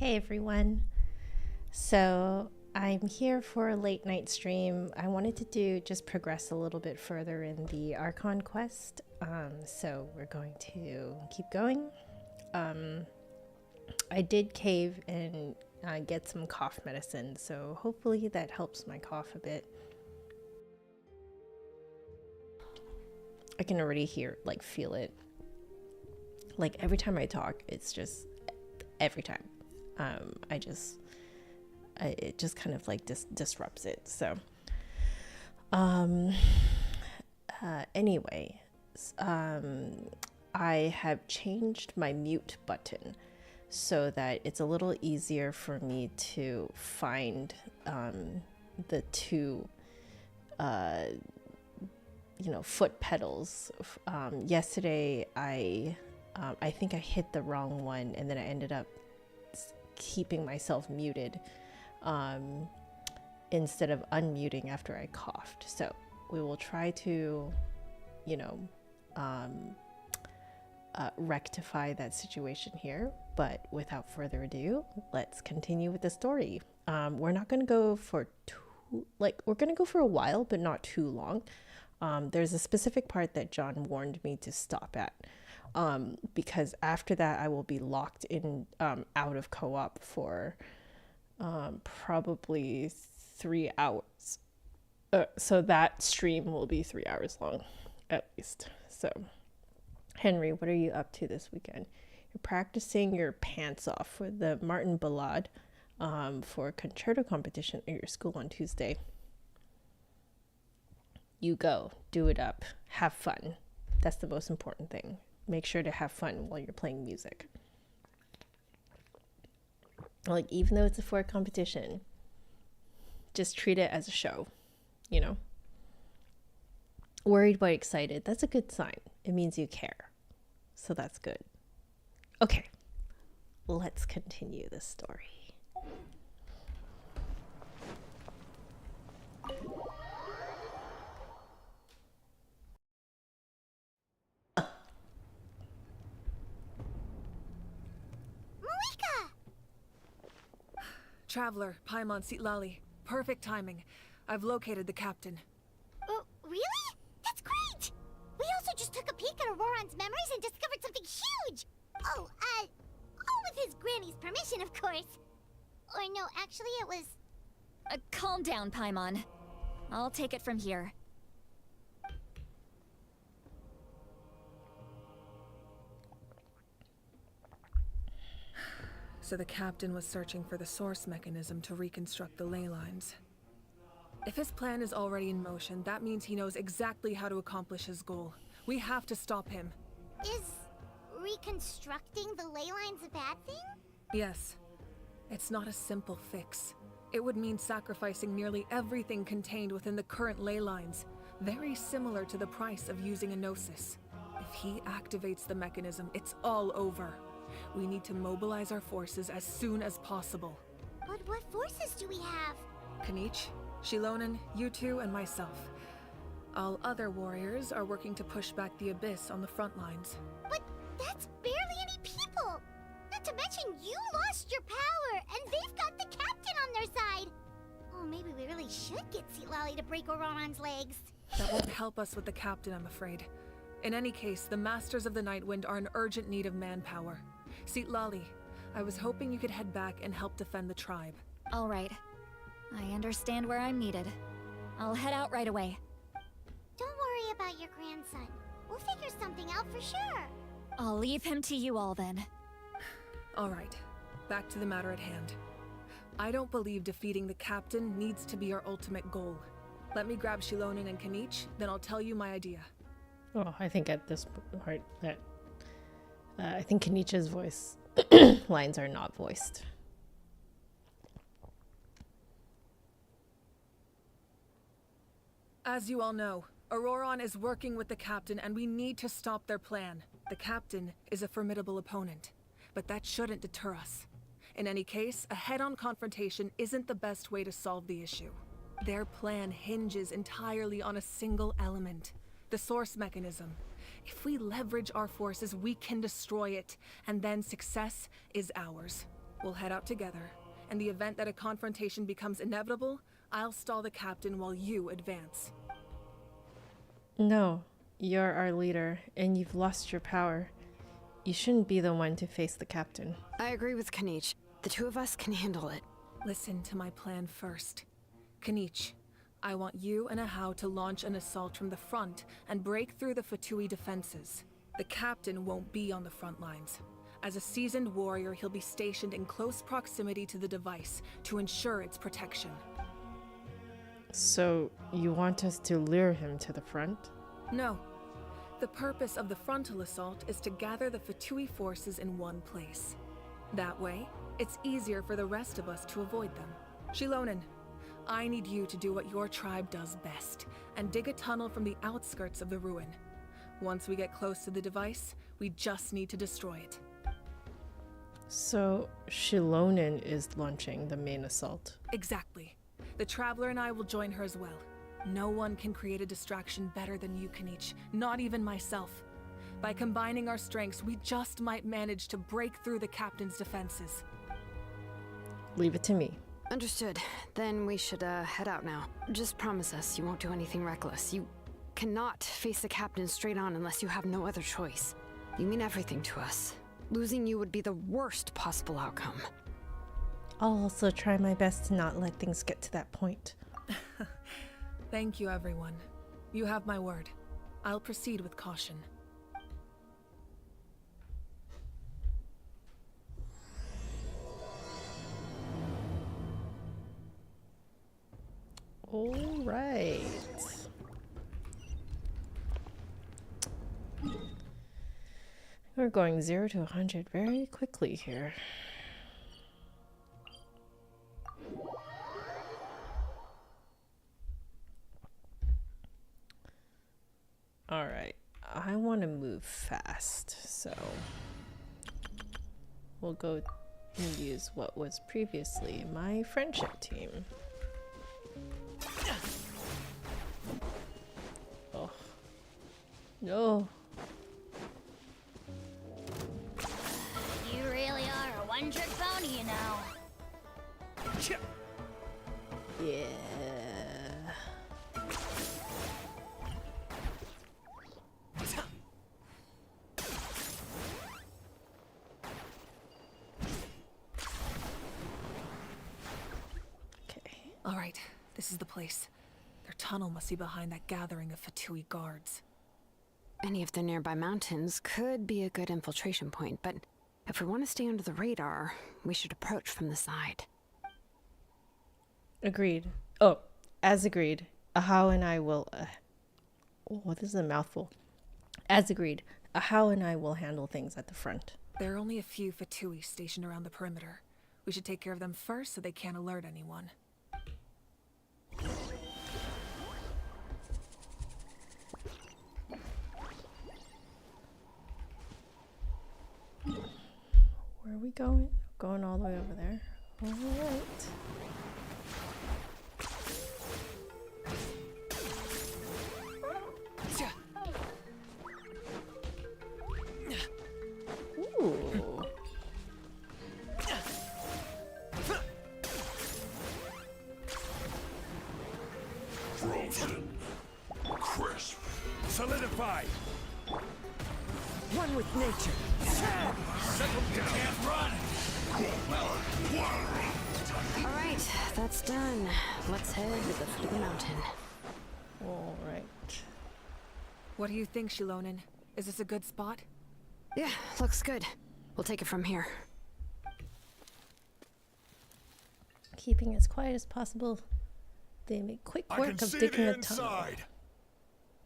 Hey everyone. So I'm here for a late night stream. I wanted to just progress a little bit further in the Archon quest. So we're going to keep going. I did cave and get some cough medicine, so hopefully that helps my cough a bit. I can already feel it. Like every time I talk, it's just every time. It just kind of like disrupts it. So, anyway, I have changed my mute button so that it's a little easier for me to find the two, foot pedals. Yesterday, I think I hit the wrong one, and then I ended up keeping myself muted instead of unmuting after I coughed. So we will try to, rectify that situation here. But without further ado, let's continue with the story. We're not going to go for we're going to go for a while, but not too long. There's a specific part that John warned me to stop at. Because after that I will be locked in out of co-op for probably 3 hours. So that stream will be 3 hours long at least. So Henry, what are you up to this weekend? You're practicing your pants off for the Martin Ballade for a concerto competition at your school on Tuesday. You go, do it up, have fun. That's the most important thing. Make sure to have fun while you're playing music. Like, even though it's for a competition, just treat it as a show, Worried but excited, that's a good sign. It means you care. So that's good. Okay, let's continue this story. Traveler, Paimon Sitlali. Perfect timing. I've located the captain. Oh, really? That's great! We also just took a peek at Auroran's memories and discovered something huge! All with his granny's permission, of course. Or no, actually it was... Calm down, Paimon. I'll take it from here. So the captain was searching for the source mechanism to reconstruct the ley lines. If his plan is already in motion, that means he knows exactly how to accomplish his goal. We have to stop him. Is reconstructing the ley lines a bad thing? Yes. It's not a simple fix. It would mean sacrificing nearly everything contained within the current ley lines, very similar to the price of using a gnosis. If he activates the mechanism, it's all over. We need to mobilize our forces as soon as possible. But what forces do we have? Kanich, Shilonen, you two, and myself. All other warriors are working to push back the Abyss on the front lines. But that's barely any people! Not to mention you lost your power, and they've got the captain on their side! Oh, maybe we really should get Sitlali to break Auroran's legs. That won't help us with the captain, I'm afraid. In any case, the Masters of the Nightwind are in urgent need of manpower. Sitlali, I was hoping you could head back and help defend the tribe. All right. I understand where I'm needed. I'll head out right away. Don't worry about your grandson. We'll figure something out for sure. I'll leave him to you all then. All right, back to the matter at hand. I don't believe defeating the captain needs to be our ultimate goal. Let me grab Shilonen and Kanich, then I'll tell you my idea. Oh, I think at this part that I think Kanicha's voice lines are not voiced. As you all know, Auroran is working with the captain and we need to stop their plan. The captain is a formidable opponent, but that shouldn't deter us. In any case, a head-on confrontation isn't the best way to solve the issue. Their plan hinges entirely on a single element, the source mechanism. If we leverage our forces, we can destroy it, and then success is ours. We'll head out together. In the event that a confrontation becomes inevitable, I'll stall the captain while you advance. No, you're our leader, and you've lost your power. You shouldn't be the one to face the captain. I agree with Kanich. The two of us can handle it. Listen to my plan first. Kanich, I want you and Ahau to launch an assault from the front and break through the Fatui defenses. The captain won't be on the front lines. As a seasoned warrior, he'll be stationed in close proximity to the device to ensure its protection. So, you want us to lure him to the front? No. The purpose of the frontal assault is to gather the Fatui forces in one place. That way, it's easier for the rest of us to avoid them. Shilonen, I need you to do what your tribe does best, and dig a tunnel from the outskirts of the ruin. Once we get close to the device, we just need to destroy it. So, Shilonen is launching the main assault. Exactly. The Traveler and I will join her as well. No one can create a distraction better than you, Kanich, not even myself. By combining our strengths, we just might manage to break through the captain's defenses. Leave it to me. Understood. Then we should head out now. Just promise us you won't do anything reckless. You cannot face the captain straight on unless you have no other choice. You mean everything to us. Losing you would be the worst possible outcome. I'll also try my best to not let things get to that point. Thank you, everyone. You have my word. I'll proceed with caution. All right. We're going 0 to 100 very quickly here. All right, I want to move fast, so we'll go and use what was previously my friendship team. Oh, no. You really are a one-trick pony, you know. Yeah. All right, this is the place. Their tunnel must be behind that gathering of Fatui guards. Any of the nearby mountains could be a good infiltration point, but if we want to stay under the radar, we should approach from the side. Agreed. Oh, as agreed, Ahau and I will... oh, this is a mouthful. As agreed, Ahau and I will handle things at the front. There are only a few Fatui stationed around the perimeter. We should take care of them first so they can't alert anyone. Where are we going? Going all the way over there. All right. Ooh. Frozen. Crisp. Solidified. One with nature. Can't run. All right, that's done. Let's head to the foot of the mountain. All right. What do you think, Shilonen? Is this a good spot? Yeah, looks good. We'll take it from here. Keeping as quiet as possible. They make quick I work can of see digging the a tunnel. inside.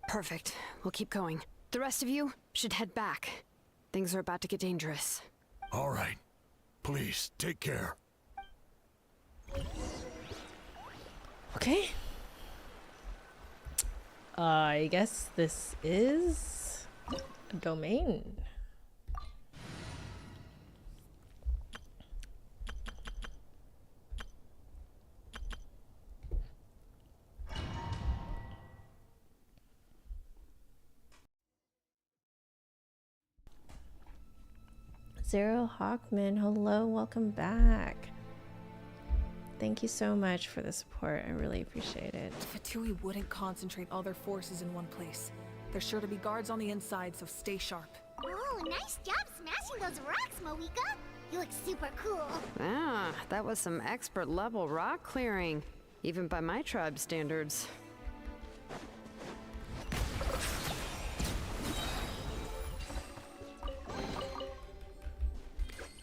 Perfect. We'll keep going. The rest of you should head back. Things are about to get dangerous. All right. Please, take care. Okay. I guess this is a domain. Zero Hawkman, hello, welcome back. Thank you so much for the support. I really appreciate it. Fatui wouldn't concentrate all their forces in one place. There's sure to be guards on the inside, so stay sharp. Oh, nice job smashing those rocks, Moika. You look super cool. Ah, that was some expert level rock clearing, even by my tribe standards.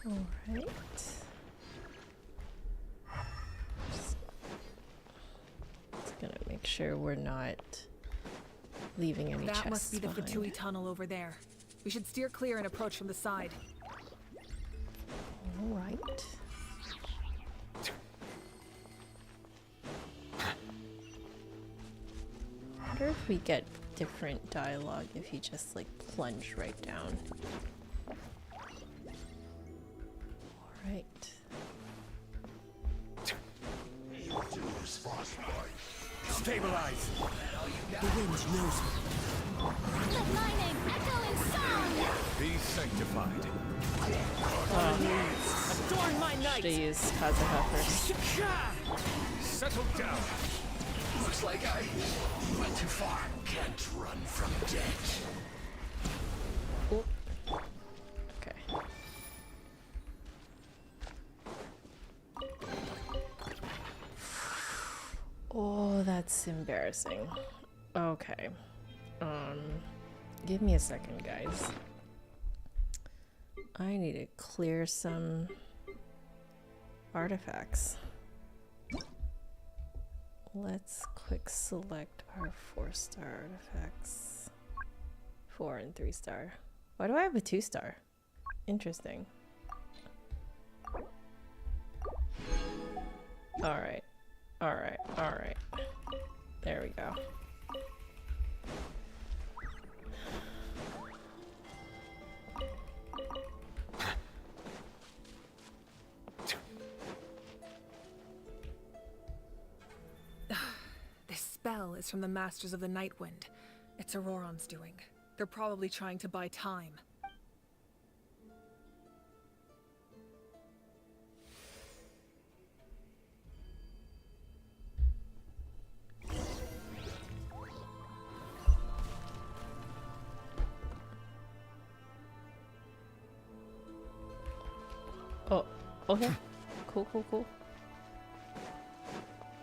All right. Just gonna make sure we're not leaving any chests That must be the behind. Fatui tunnel over there. We should steer clear and approach from the side. All right. I wonder if we get different dialogue if you just like plunge right down. All right. Stabilize. The wind knows me. Let my name echo in song! Be sanctified. Adorn my night! Should I use Kazuha first? Settle down. Looks like I went too far. Can't run from death. Okay. Oh, that's embarrassing. Okay. Give me a second, guys. I need to clear some artifacts. Let's quick select our 4-star artifacts. 4 and 3-star. Why do I have a 2-star? Interesting. Alright. Alright, alright. There we go. This spell is from the Masters of the Nightwind. It's Auroron's doing. They're probably trying to buy time. Oh, okay. Cool, cool, cool.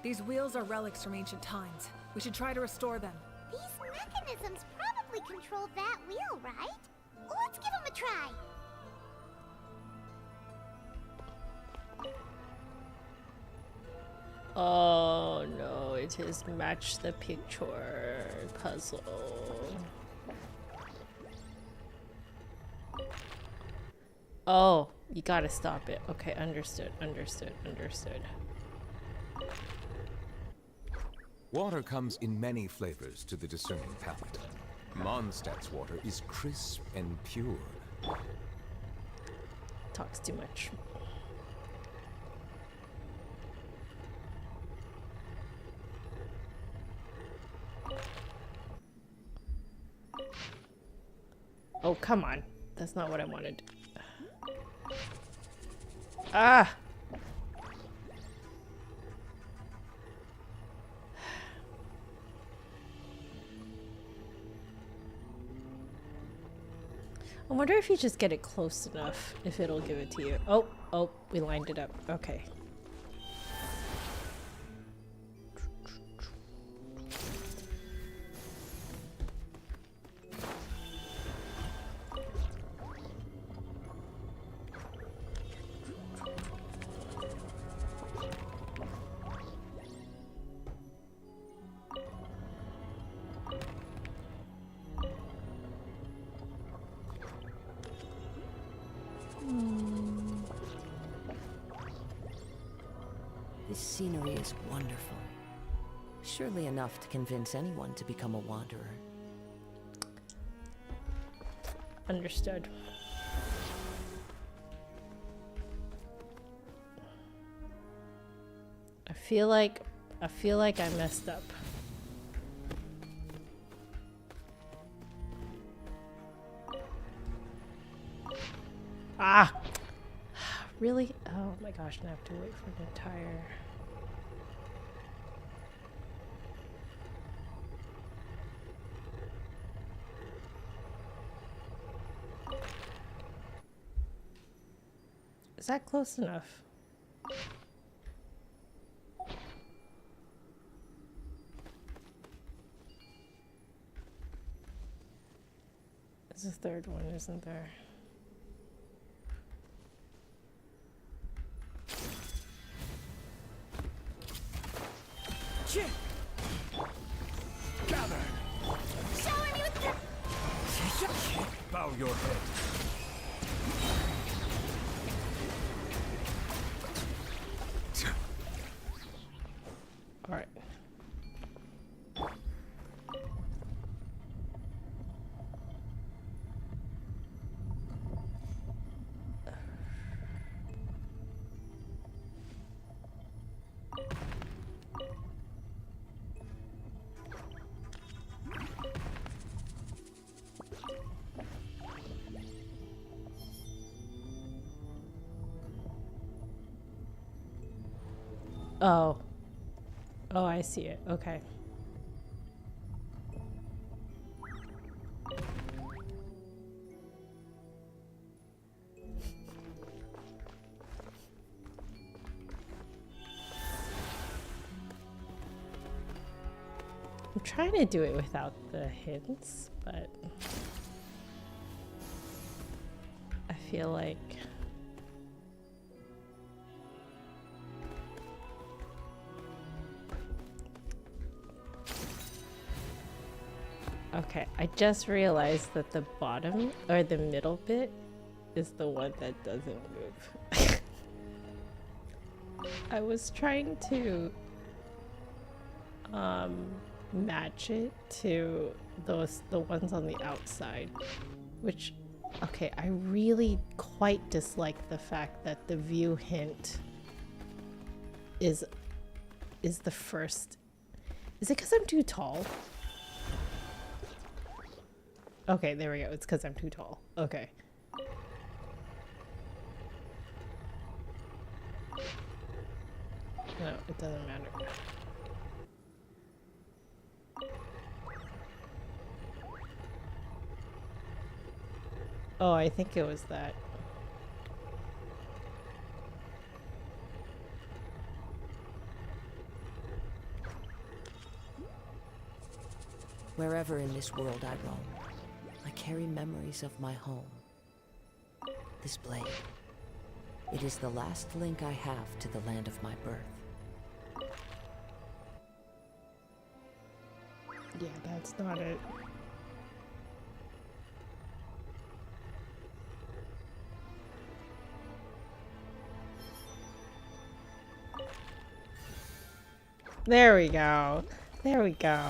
These wheels are relics from ancient times. We should try to restore them. These mechanisms probably control that wheel, right? Let's give them a try. Oh no, it is match the picture puzzle. Oh, you gotta stop it. Okay, understood, understood, understood. Water comes in many flavors to the discerning palate. Mondstadt's water is crisp and pure. Talks too much. Oh, come on. That's not what I wanted. Ah! I wonder if you just get it close enough, if it'll give it to you. Oh, oh, we lined it up. Okay. This scenery is wonderful. Surely enough to convince anyone to become a wanderer. Understood. I feel like I messed up. Ah! Really? Oh my gosh, and I have to wait for an entire... Is that close enough? There's a third one, isn't there? Gather! Shower me with the... Bow your head. All right. Oh. Oh, I see it. Okay. I'm trying to do it without the hints, but I feel like okay, I just realized that the bottom or the middle bit is the one that doesn't move. I was trying to match it to the ones on the outside, which okay, I really quite dislike the fact that the view hint is the first. Is it because I'm too tall? Okay, there we go. It's because I'm too tall. Okay. No, it doesn't matter. Oh, I think it was that. Wherever in this world I roam, I carry memories of my home. This blade. It is the last link I have to the land of my birth. Yeah, that's not it. There we go. There we go.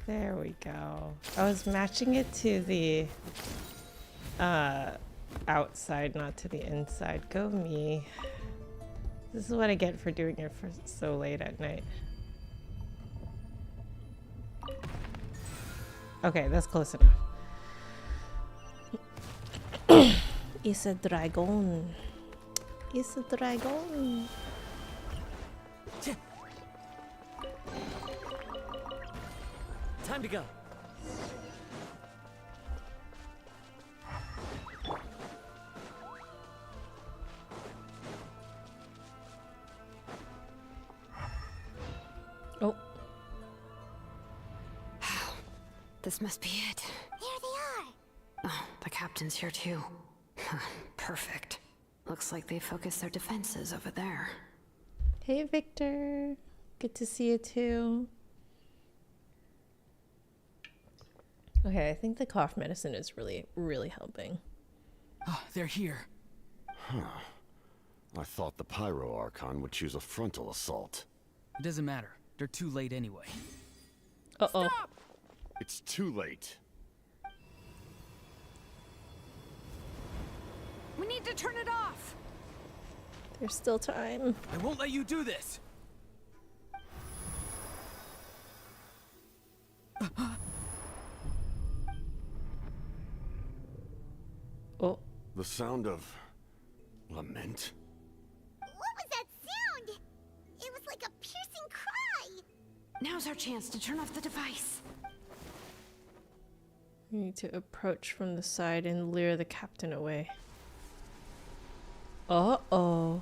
There we go. I was matching it to the outside, not to the inside. Go me. This is what I get for doing it for so late at night. Okay, that's close enough. It's a dragon. It's a dragon. Time to go. Oh. This must be it. Here they are. Oh, the captain's here too. Perfect. Looks like they focused their defenses over there. Hey, Victor. Good to see you too. Okay, I think the cough medicine is really helping. Oh, they're here. Huh. I thought the Pyro Archon would choose a frontal assault. It doesn't matter. They're too late anyway. Uh-oh. It's too late. We need to turn it off! There's still time. I won't let you do this! Oh. The sound of lament? What was that sound? It was like a piercing cry. Now's our chance to turn off the device. We need to approach from the side and lure the captain away. Uh-oh.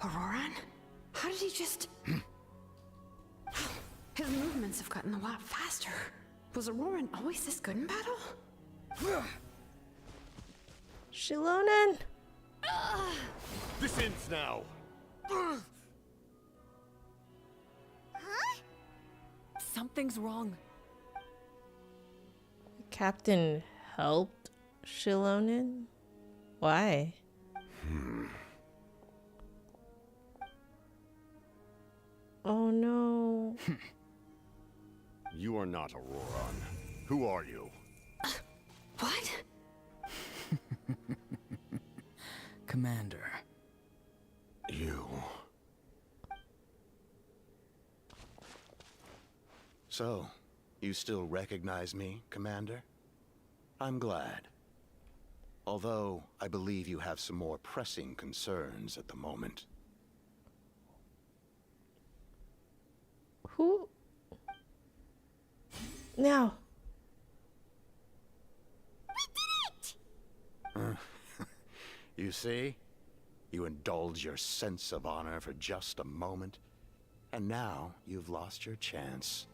Auroran? How did he just... His movements have gotten a lot faster. Was Auroran always this good in battle? Shilonen! This ends now! Huh? Something's wrong. The captain helped Shilonen? Why? Oh no. You are not Auroran. Who are you? What? Commander. You. So, you still recognize me, Commander? I'm glad. Although, I believe you have some more pressing concerns at the moment. Who? Now. You see? You indulge your sense of honor for just a moment, and now you've lost your chance.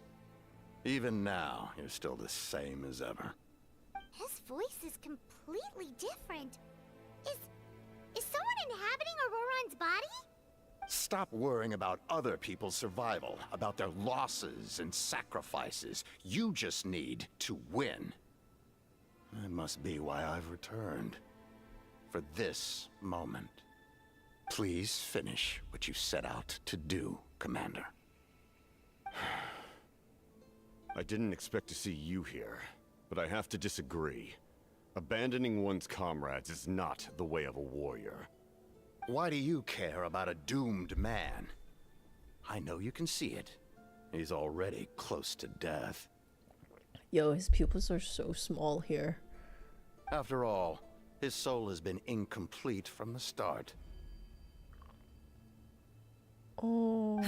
Even now, you're still the same as ever. His voice is completely different. Is someone inhabiting Auroran's body? Stop worrying about other people's survival, about their losses and sacrifices. You just need to win. That must be why I've returned. For this moment. Please finish what you set out to do, Commander. I didn't expect to see you here, but I have to disagree. Abandoning one's comrades is not the way of a warrior. Why do you care about a doomed man? I know you can see it. He's already close to death. Yo, his pupils are so small here. After all, his soul has been incomplete from the start. Oh.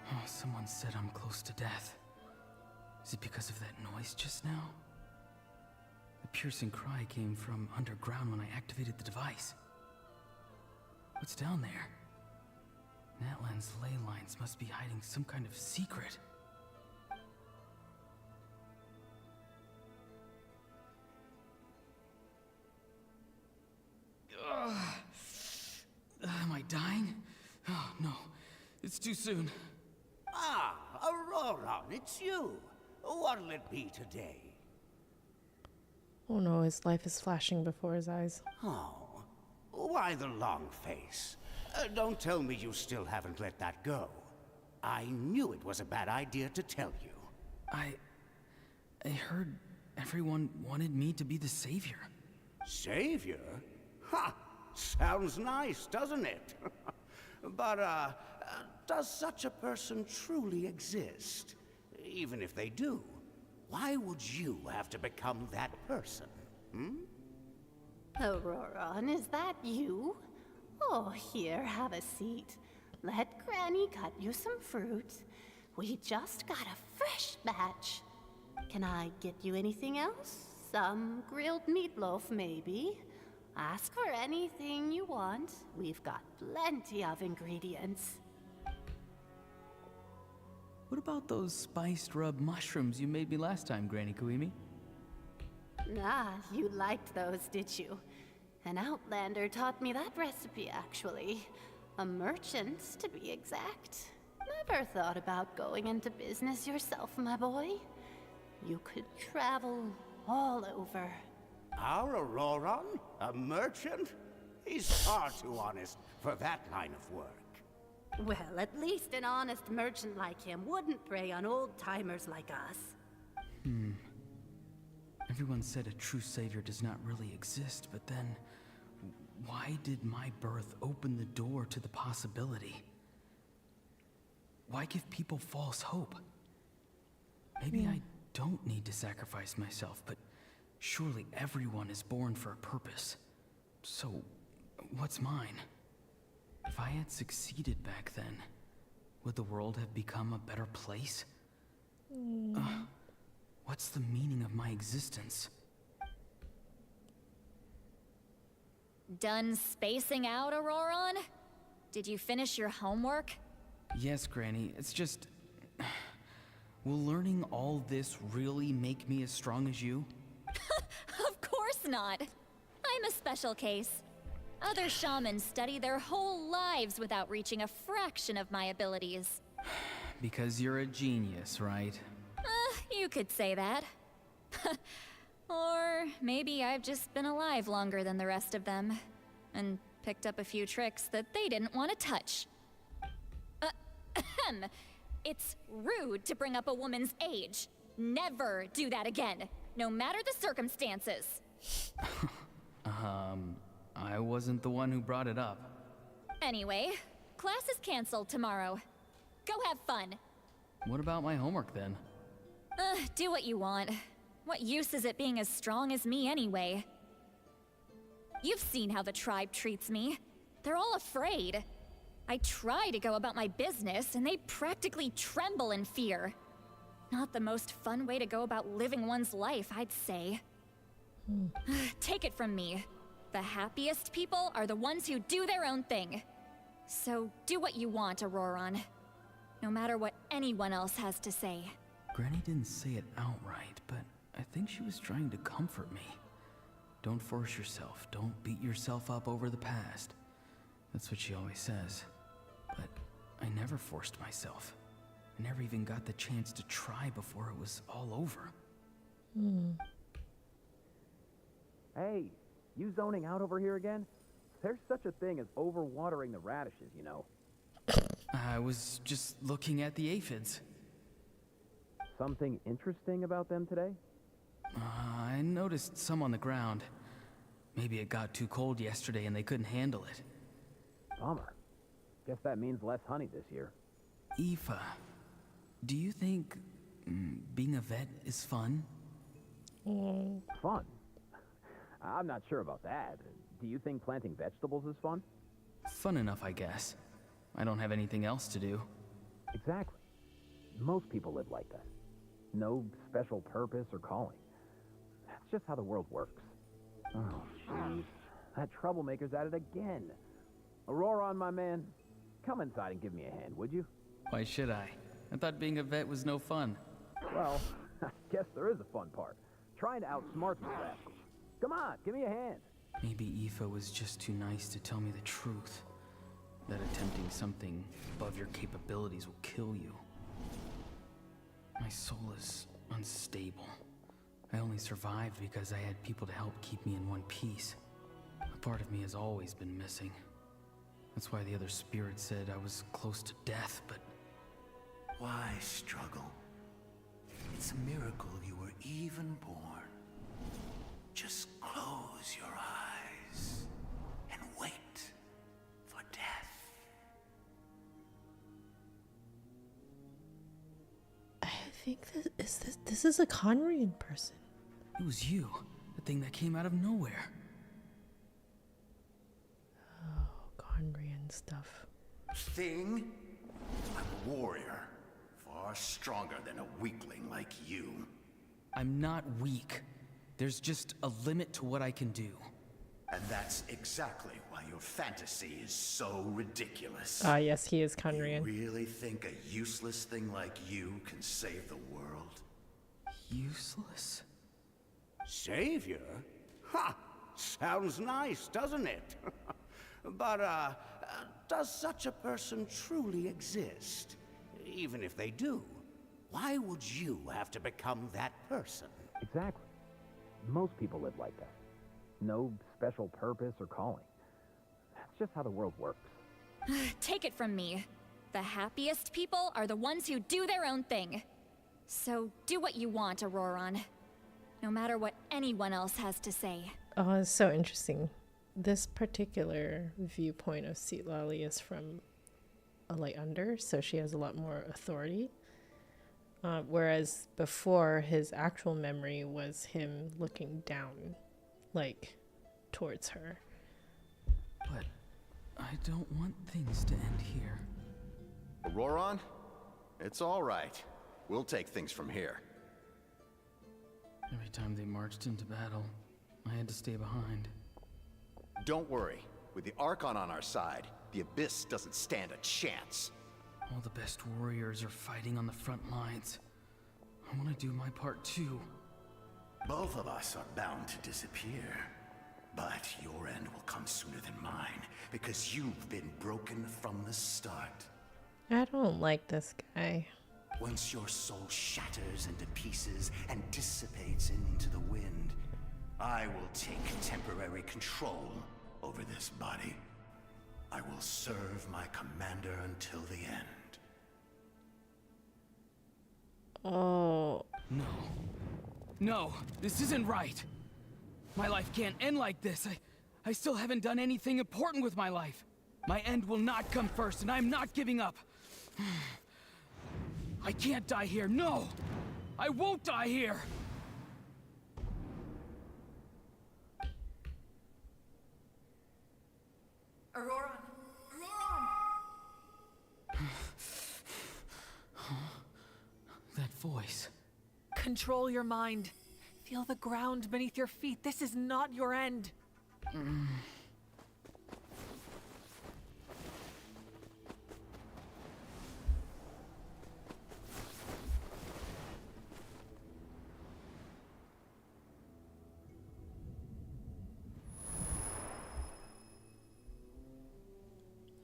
Oh, someone said I'm close to death. Is it because of that noise just now? The piercing cry came from underground when I activated the device. What's down there? Natlan's ley lines must be hiding some kind of secret. Am I dying? Oh, no. It's too soon. Ah, Auroran, it's you. What'll it be today? Oh no, his life is flashing before his eyes. Oh, why the long face? Don't tell me you still haven't let that go. I knew it was a bad idea to tell you. I heard everyone wanted me to be the savior. Savior? Ha! Sounds nice, doesn't it? But, does such a person truly exist? Even if they do, why would you have to become that person? Auroran, is that you? Oh, here, have a seat. Let Granny cut you some fruit. We just got a fresh batch. Can I get you anything else? Some grilled meatloaf, maybe? Ask for anything you want. We've got plenty of ingredients. What about those spiced rub mushrooms you made me last time, Granny Kuimi? Ah, you liked those, did you? An outlander taught me that recipe, actually. A merchant, to be exact. Never thought about going into business yourself, my boy. You could travel all over. Our Auroran? A merchant? He's far too honest for that line of work. Well, at least an honest merchant like him wouldn't prey on old-timers like us. Everyone said a true savior does not really exist, but then why did my birth open the door to the possibility? Why give people false hope? Maybe I don't need to sacrifice myself, but surely everyone is born for a purpose. So, what's mine? If I had succeeded back then, would the world have become a better place? What's the meaning of my existence? Done spacing out, Auroron? Did you finish your homework? Yes, Granny. It's just... Will learning all this really make me as strong as you? Of course not. I'm a special case. Other shamans study their whole lives without reaching a fraction of my abilities. Because you're a genius, right? You could say that. Or maybe I've just been alive longer than the rest of them, and picked up a few tricks that they didn't want to touch. It's rude to bring up a woman's age. Never do that again, no matter the circumstances. I wasn't the one who brought it up. Anyway, class is canceled tomorrow. Go have fun. What about my homework then? Do what you want. What use is it being as strong as me anyway? You've seen how the tribe treats me. They're all afraid. I try to go about my business, and they practically tremble in fear. Not the most fun way to go about living one's life, I'd say. Take it from me. The happiest people are the ones who do their own thing. So do what you want, Auroron. No matter what anyone else has to say. Granny didn't say it outright, but I think she was trying to comfort me. Don't force yourself. Don't beat yourself up over the past. That's what she always says. But I never forced myself. I never even got the chance to try before it was all over. Hey, you zoning out over here again? There's such a thing as overwatering the radishes, you know. I was just looking at the aphids. Something interesting about them today? I noticed some on the ground. Maybe it got too cold yesterday and they couldn't handle it. Bummer. Guess that means less honey this year. Aoife, do you think being a vet is fun? Fun? I'm not sure about that. Do you think planting vegetables is fun? Fun enough, I guess. I don't have anything else to do. Exactly. Most people live like that. No special purpose or calling. That's just how the world works. Oh, jeez. That troublemaker's at it again. Auroron, my man, come inside and give me a hand, would you? Why should I? I thought being a vet was no fun. Well, I guess there is a fun part. Trying to outsmart these rascals. Come on, give me a hand. Maybe Aoife was just too nice to tell me the truth. That attempting something above your capabilities will kill you. My soul is unstable. I only survived because I had people to help keep me in one piece. A part of me has always been missing. That's why the other spirit said I was close to death, but... Why struggle? It's a miracle you were even born. Just close your eyes and wait for death. I think this is a Conrian person. It was you, the thing that came out of nowhere. Oh, Conrian stuff. Thing? I'm a warrior. Far stronger than a weakling like you. I'm not weak. There's just a limit to what I can do. And that's exactly why your fantasy is so ridiculous. Ah, yes, he is Conrian. You really think a useless thing like you can save the world? Useless? Savior? Ha! Sounds nice, doesn't it? But, does such a person truly exist? Even if they do, why would you have to become that person? Exactly. Most people live like that. No special purpose or calling. That's just how the world works. Take it from me. The happiest people are the ones who do their own thing. So do what you want, Auroron. No matter what anyone else has to say. Oh, it's so interesting. This particular viewpoint of Citlali is from a light under, so she has a lot more authority. Whereas before, his actual memory was him looking down, like, towards her. But I don't want things to end here. Auroron? It's all right. We'll take things from here. Every time they marched into battle, I had to stay behind. Don't worry. With the Archon on our side, the Abyss doesn't stand a chance. All the best warriors are fighting on the front lines. I want to do my part too. Both of us are bound to disappear. But your end will come sooner than mine, because you've been broken from the start. I don't like this guy. Once your soul shatters into pieces and dissipates into the wind, I will take temporary control over this body. I will serve my commander until the end. Oh. No. No, this isn't right. My life can't end like this. I still haven't done anything important with my life. My end will not come first, and I'm not giving up. I can't die here. No! I won't die here! Auroron! That voice. Control your mind. Feel the ground beneath your feet. This is not your end.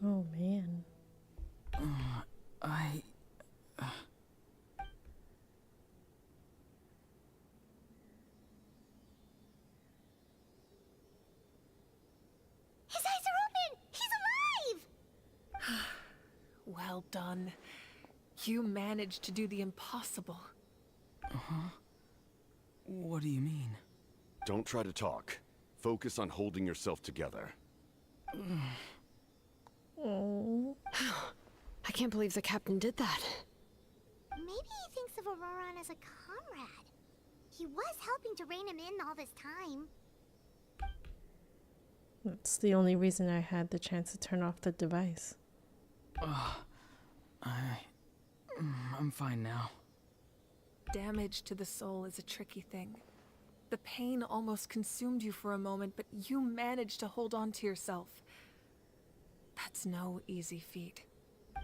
Oh, man. His eyes are open! He's alive! Well done. You managed to do the impossible. Uh-huh. What do you mean? Don't try to talk. Focus on holding yourself together. Oh. I can't believe the captain did that. Maybe he thinks of Auroron as a comrade. He was helping to rein him in all this time. That's the only reason I had the chance to turn off the device. I'm fine now. Damage to the soul is a tricky thing. The pain almost consumed you for a moment, but you managed to hold on to yourself. That's no easy feat.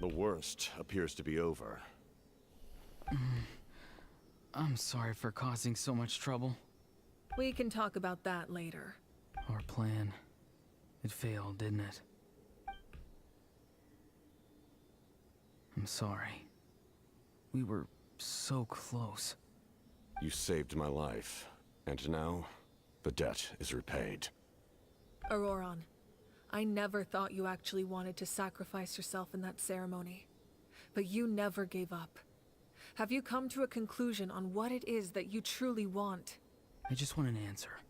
The worst appears to be over. I'm sorry for causing so much trouble. We can talk about that later. Our plan. It failed, didn't it? I'm sorry. We were so close. You saved my life, and now the debt is repaid. Auroron, I never thought you actually wanted to sacrifice yourself in that ceremony. But you never gave up. Have you come to a conclusion on what it is that you truly want? I just want an answer.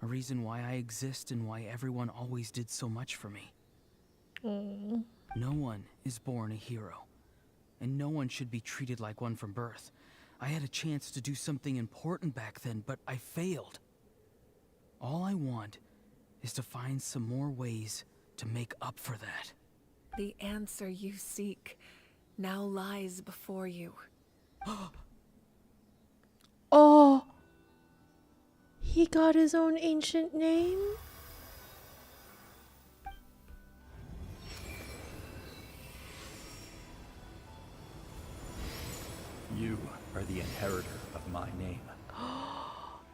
A reason why I exist and why everyone always did so much for me. No one is born a hero. And no one should be treated like one from birth. I had a chance to do something important back then, but I failed. All I want is to find some more ways to make up for that. The answer you seek now lies before you. Oh! He got his own ancient name? You are the inheritor of my name.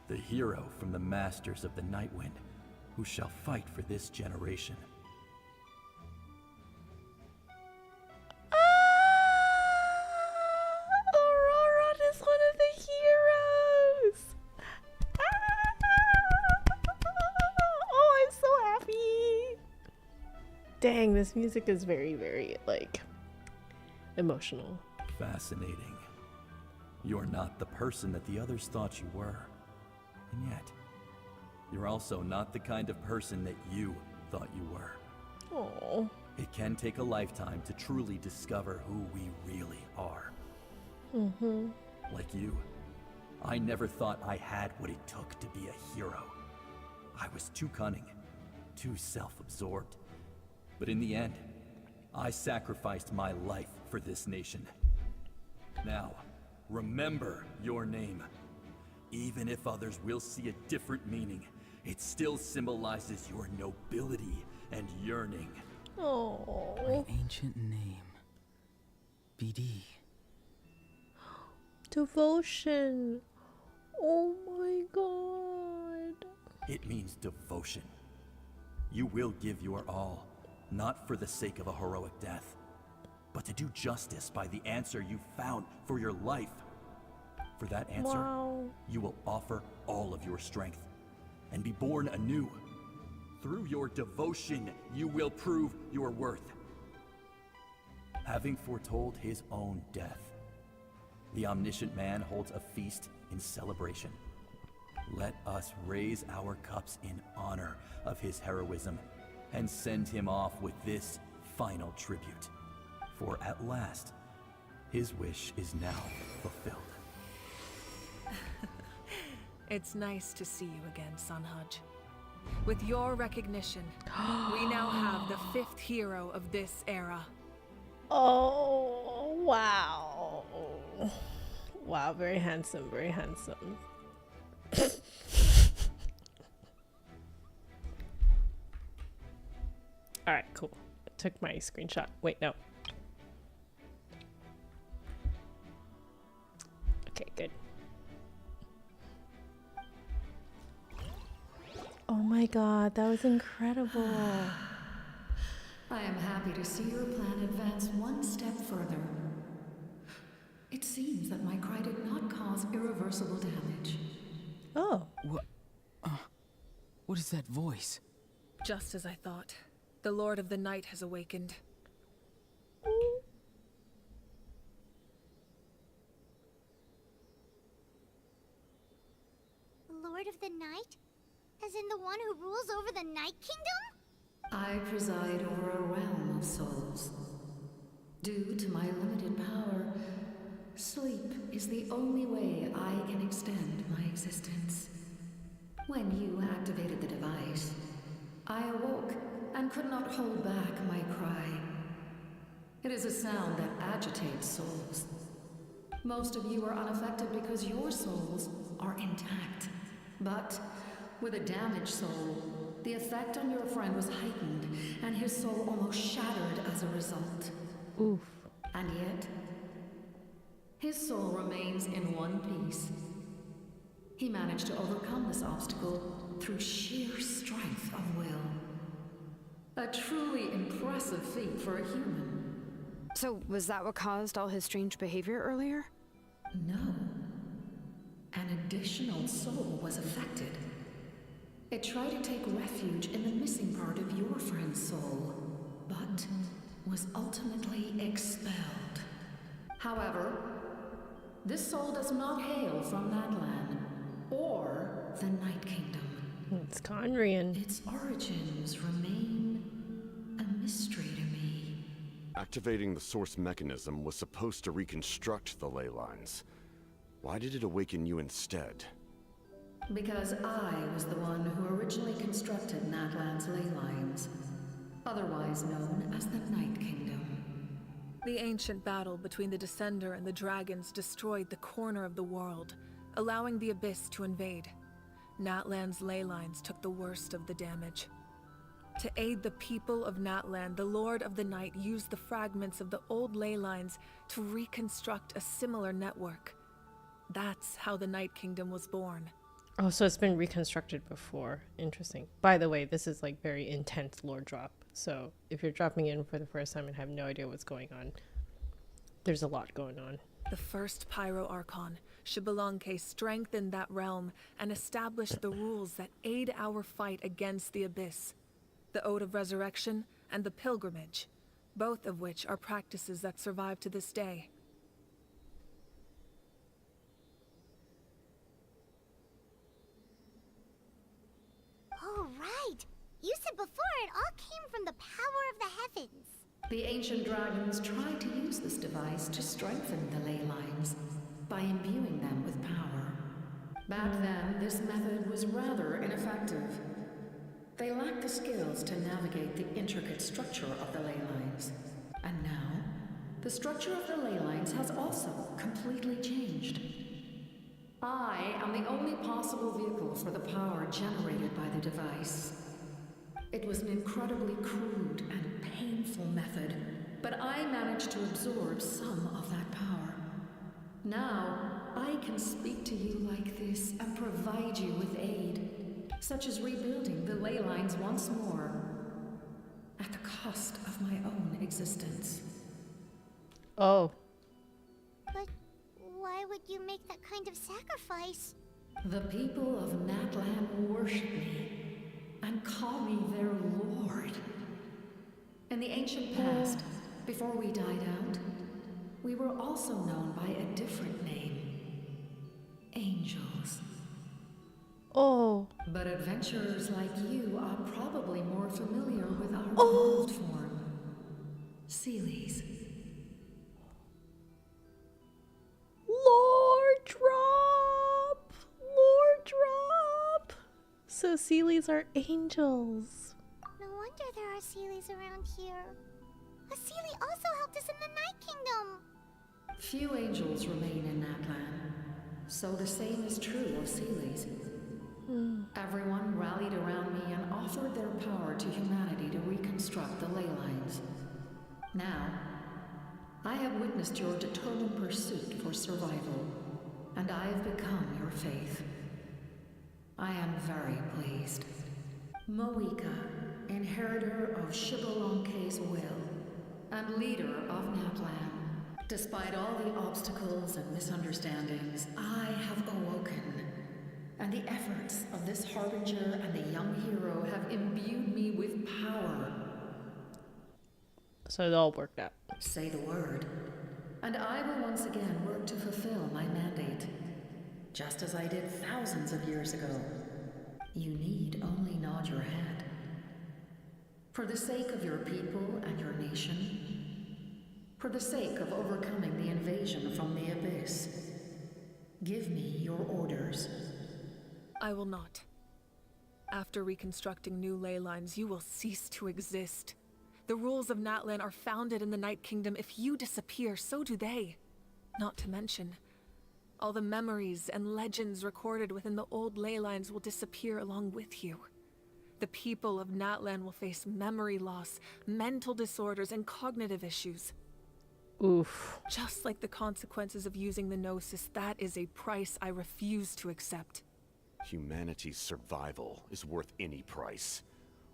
The hero from the masters of the Nightwind, who shall fight for this generation. Auroron is one of the heroes! Oh, I'm so happy! Dang, this music is very, very, like, emotional. Fascinating. You're not the person that the others thought you were. And yet, you're also not the kind of person that you thought you were. Oh. It can take a lifetime to truly discover who we really are. Mm-hmm. Like you, I never thought I had what it took to be a hero. I was too cunning, too self-absorbed. But in the end, I sacrificed my life for this nation. Now, remember your name. Even if others will see a different meaning, it still symbolizes your nobility and yearning. Oh. My ancient name. BD. Devotion. Oh my god. It means devotion. You will give your all, not for the sake of a heroic death, but to do justice by the answer you found for your life. For that answer, Wow. you will offer all of your strength and be born anew. Through your devotion, you will prove your worth. Having foretold his own death, the omniscient man holds a feast in celebration. Let us raise our cups in honor of his heroism and send him off with this final tribute. For at last, his wish is now fulfilled. It's nice to see you again, Sunhudge. With your recognition, we now have the 5th hero of this era. Oh, wow. Wow, very handsome, very handsome. Alright, cool. I took my screenshot. Wait, no. Okay, good. Oh my god, that was incredible. I am happy to see your plan advance one step further. It seems that my cry did not cause irreversible damage. Oh. What is that voice? Just as I thought. The Lord of the Night has awakened. Lord of the Night? As in the one who rules over the Night Kingdom? I preside over a realm of souls. Due to my limited power, sleep is the only way I can extend my existence. When you activated the device, I awoke and could not hold back my cry. It is a sound that agitates souls. Most of you are unaffected because your souls are intact. But with a damaged soul, the effect on your friend was heightened, and his soul almost shattered as a result. Oof. And yet, his soul remains in one piece. He managed to overcome this obstacle through sheer strength of will. A truly impressive feat for a human. So, was that what caused all his strange behavior earlier? No. An additional soul was affected. It tried to take refuge in the missing part of your friend's soul, but was ultimately expelled. However, this soul does not hail from Natlan or the Night Kingdom. It's Conrian. Its origins remain a mystery to me. Activating the source mechanism was supposed to reconstruct the ley lines. Why did it awaken you instead? Because I was the one who originally constructed Natlan's ley lines, otherwise known as the Night Kingdom. The ancient battle between the Descender and the dragons destroyed the corner of the world, allowing the Abyss to invade. Natlan's ley lines took the worst of the damage. To aid the people of Natlan, the Lord of the Night used the fragments of the old ley lines to reconstruct a similar network. That's how the Night Kingdom was born. Oh, so it's been reconstructed before. Interesting. By the way, this is like very intense lore drop. So if you're dropping in for the first time and have no idea what's going on, there's a lot going on. The first Pyro Archon, Xbalanque, strengthened that realm and established the rules that aid our fight against the Abyss. The Ode of Resurrection and the Pilgrimage. both of which are practices that survive to this day. Oh, right! You said before it all came from the power of the heavens. The ancient dragons tried to use this device to strengthen the ley lines by imbuing them with power. Back then, this method was rather ineffective. They lacked the skills to navigate the intricate structure of the ley lines. And now, the structure of the ley lines has also completely changed. I am the only possible vehicle for the power generated by the device. It was an incredibly crude and painful method, but I managed to absorb some of that power. Now, I can speak to you like this and provide you with aid, such as rebuilding the ley lines once more, at the cost of my own existence. Oh. But why would you make that kind of sacrifice? The people of Natlan worship me and call me their lord. In the ancient past, before we died out, we were also known by a different name. Angels. Oh. But adventurers like you are probably more familiar with our evolved form. Sealies. Lore drop! Lore drop! So Sealies are angels. No wonder there are Sealies around here. A Sealie also helped us in the Night Kingdom. Few angels remain in Natlan, so the same is true of Sealies. Everyone rallied around me and offered their power to humanity to reconstruct the ley lines. Now, I have witnessed your determined pursuit for survival, and I have become your faith. I am very pleased. Moika, inheritor of Shibalonke's will, and leader of Natlan. Despite all the obstacles and misunderstandings, I have awoken. And the efforts of this harbinger and the young hero have imbued me with power. So it all worked out. Say the word, and I will once again work to fulfill my mandate, just as I did thousands of years ago. You need only nod your head. For the sake of your people and your nation, for the sake of overcoming the invasion from the Abyss, give me your orders. I will not. After reconstructing new ley lines, you will cease to exist. The rules of Natlan are founded in the Night Kingdom. If you disappear, so do they. Not to mention, all the memories and legends recorded within the old ley lines will disappear along with you. The people of Natlan will face memory loss, mental disorders, and cognitive issues. Oof. Just like the consequences of using the Gnosis, that is a price I refuse to accept. Humanity's survival is worth any price.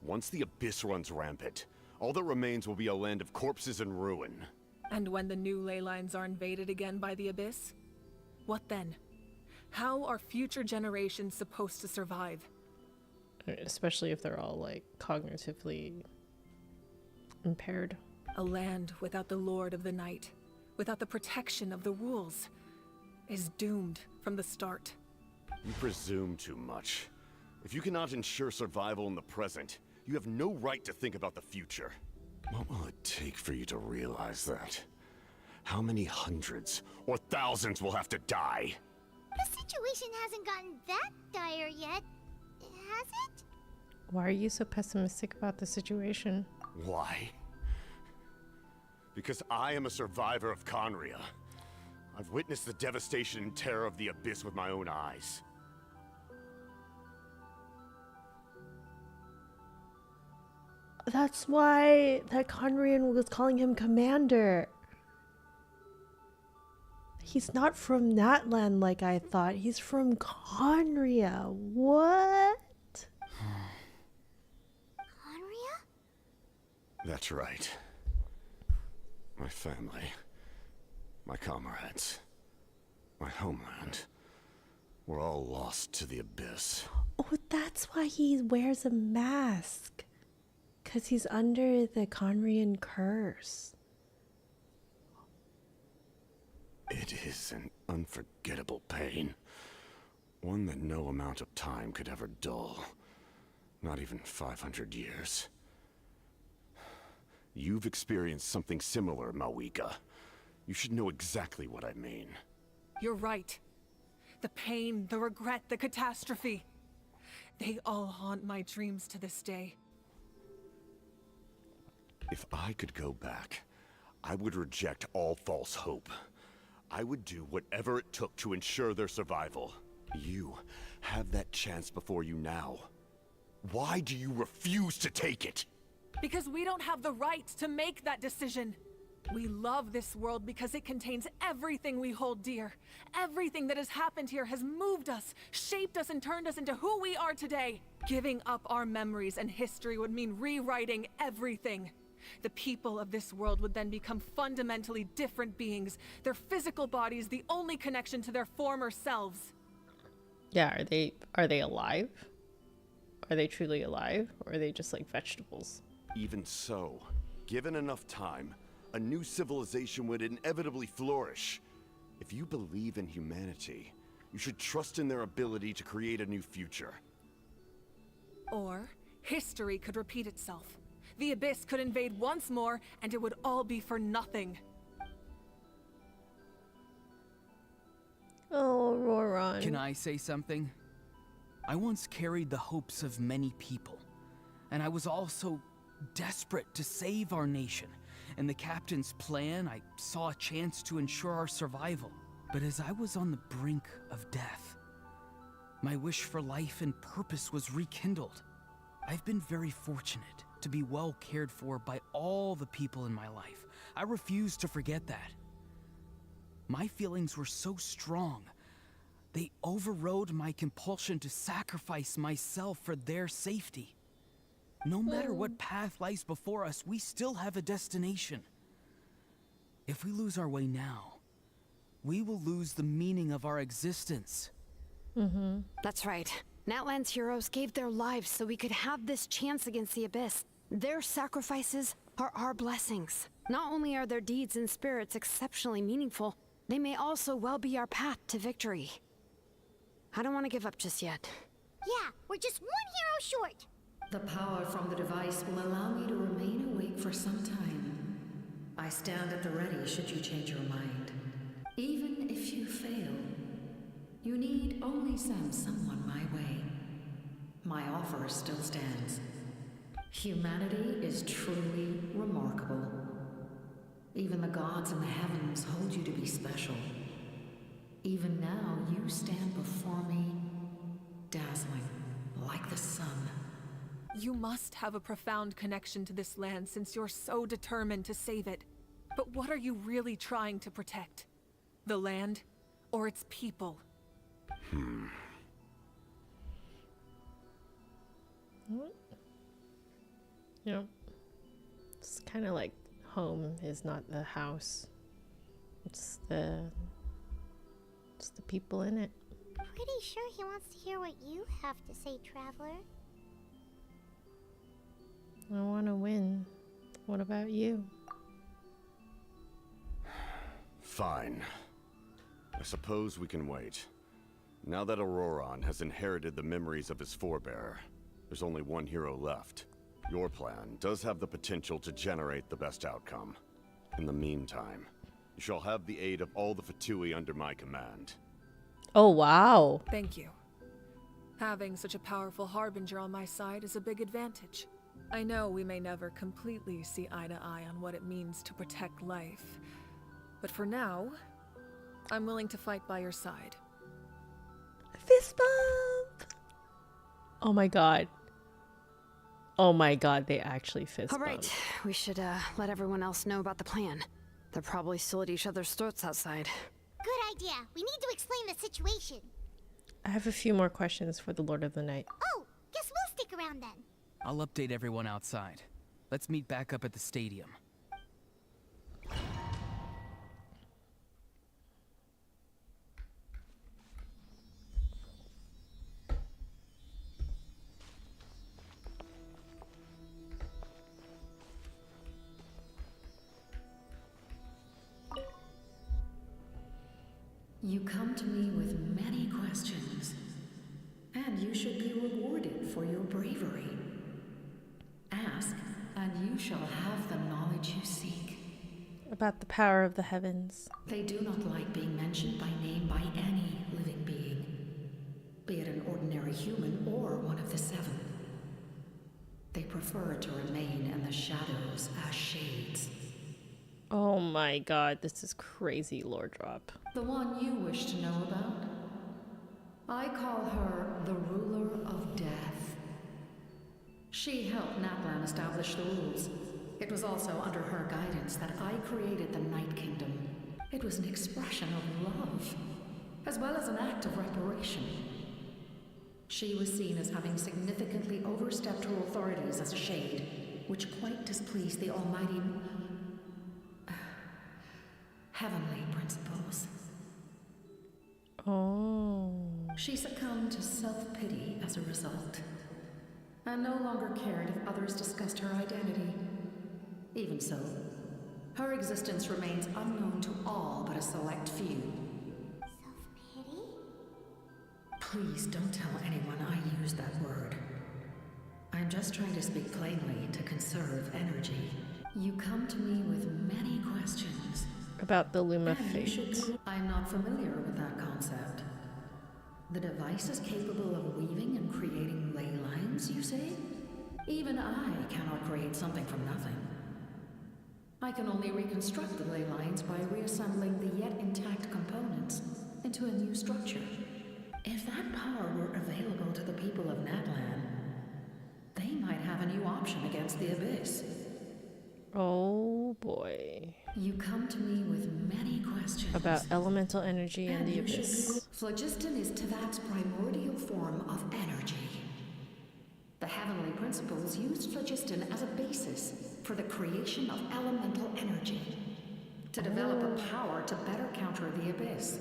Once the Abyss runs rampant, all that remains will be a land of corpses and ruin. And when the new ley lines are invaded again by the Abyss? What then? How are future generations supposed to survive? Especially if they're all, like, cognitively impaired. A land without the Lord of the Night, without the protection of the rules, is doomed from the start. You presume too much. If you cannot ensure survival in the present, you have no right to think about the future. What will it take for you to realize that? How many hundreds or thousands will have to die? The situation hasn't gotten that dire yet, has it? Why are you so pessimistic about the situation? Why? Because I am a survivor of Conria. I've witnessed the devastation and terror of the Abyss with my own eyes. That's why that Conrian was calling him Commander. He's not from Natlan like I thought. He's from Conria. What? Conria? That's right. My family, my comrades, my homeland, we're all lost to the Abyss. Oh, that's why he wears a mask. Because he's under the Conrian curse. It is an unforgettable pain. One that no amount of time could ever dull. Not even 500 years. You've experienced something similar, Mawika. You should know exactly what I mean. You're right. The pain, the regret, the catastrophe. They all haunt my dreams to this day. If I could go back, I would reject all false hope. I would do whatever it took to ensure their survival. You have that chance before you now. Why do you refuse to take it? Because we don't have the right to make that decision. We love this world because it contains everything we hold dear. Everything that has happened here has moved us, shaped us, and turned us into who we are today. Giving up our memories and history would mean rewriting everything. The people of this world would then become fundamentally different beings, their physical bodies the only connection to their former selves. Yeah, are they alive? Are they truly alive? Or are they just like vegetables? Even so, given enough time, a new civilization would inevitably flourish. If you believe in humanity, you should trust in their ability to create a new future. Or history could repeat itself. The Abyss could invade once more, and it would all be for nothing. Oh, Roran. Can I say something? I once carried the hopes of many people, and I was also desperate to save our nation. In the captain's plan, I saw a chance to ensure our survival. But as I was on the brink of death, my wish for life and purpose was rekindled. I've been very fortunate to be well cared for by all the people in my life. I refuse to forget that. My feelings were so strong, they overrode my compulsion to sacrifice myself for their safety. No matter what path lies before us, we still have a destination. If we lose our way now, we will lose the meaning of our existence. That's right. Natlan's heroes gave their lives so we could have this chance against the Abyss. Their sacrifices are our blessings. Not only are their deeds and spirits exceptionally meaningful, they may also well be our path to victory. I don't want to give up just yet. Yeah, we're just one hero short. The power from the device will allow me to remain awake for some time. I stand at the ready should you change your mind. Even if you fail, you need only send someone my way. My offer still stands. Humanity is truly remarkable. Even the gods in the heavens hold you to be special. Even now, you stand before me, dazzling, like the sun. You must have a profound connection to this land since you're so determined to save it. But what are you really trying to protect? The land or its people? What? You know, it's kind of like home is not the house. It's the people in it. Pretty sure he wants to hear what you have to say, Traveler. I want to win. What about you? Fine. I suppose we can wait. Now that Auroron has inherited the memories of his forebearer, there's only one hero left. Your plan does have the potential to generate the best outcome. In the meantime, you shall have the aid of all the Fatui under my command. Oh, wow. Thank you. Having such a powerful harbinger on my side is a big advantage. I know we may never completely see eye to eye on what it means to protect life, but for now, I'm willing to fight by your side. Fist bump! Oh my god. Oh my god, they actually fist bumped. All right, we should let everyone else know about the plan. They're probably still at each other's throats outside. Good idea. We need to explain the situation. I have a few more questions for the Lord of the Night. Oh, guess we'll stick around then. I'll update everyone outside. Let's meet back up at the stadium. You come to me with many questions, and you should be rewarded for your bravery. Ask, and you shall have the knowledge you seek. About the power of the heavens. They do not like being mentioned by name by any living being, be it an ordinary human or one of the seven. They prefer to remain in the shadows as shades. Oh my god, this is crazy lore drop. The one you wish to know about? I call her the ruler of death. She helped Natlan establish the rules. It was also under her guidance that I created the Night Kingdom. It was an expression of love, as well as an act of reparation. She was seen as having significantly overstepped her authorities as a shade, which quite displeased the almighty heavenly principles. Oh. She succumbed to self-pity as a result, and no longer cared if others discussed her identity. Even so, her existence remains unknown to all but a select few. Self-pity? Please don't tell anyone I used that word. I'm just trying to speak plainly to conserve energy. You come to me with many questions. About the Luma Fate. I'm not familiar with that concept. The device is capable of weaving and creating ley lines, you say? Even I cannot create something from nothing. I can only reconstruct the ley lines by reassembling the yet intact components into a new structure. If that power were available to the people of Natlan, they might have a new option against the Abyss. Oh boy. You come to me with many questions. About elemental energy and the Abyss. Phlogiston is Teyvat's primordial form of energy. The heavenly principles used phlogiston as a basis for the creation of elemental energy, to develop a power to better counter the Abyss.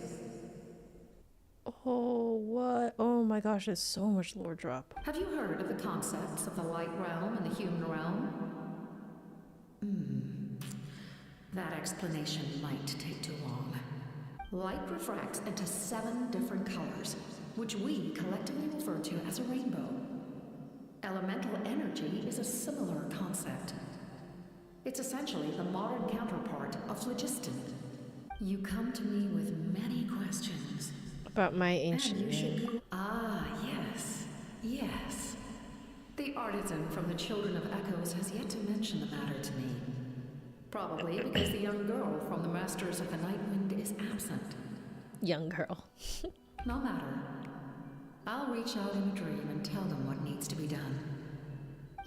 Oh, what? Oh my gosh, there's so much lore drop. Have you heard of the concepts of the light realm and the human realm? That explanation might take too long. Light refracts into 7 different colors, which we collectively refer to as a rainbow. Elemental energy is a similar concept. It's essentially the modern counterpart of phlogiston. You come to me with many questions. About my ancient name. Ah, yes. Yes. The artisan from the Children of Echoes has yet to mention the matter to me. Probably because the young girl from the Masters of the Nightwind is absent. Young girl. No matter. I'll reach out in a dream and tell them what needs to be done.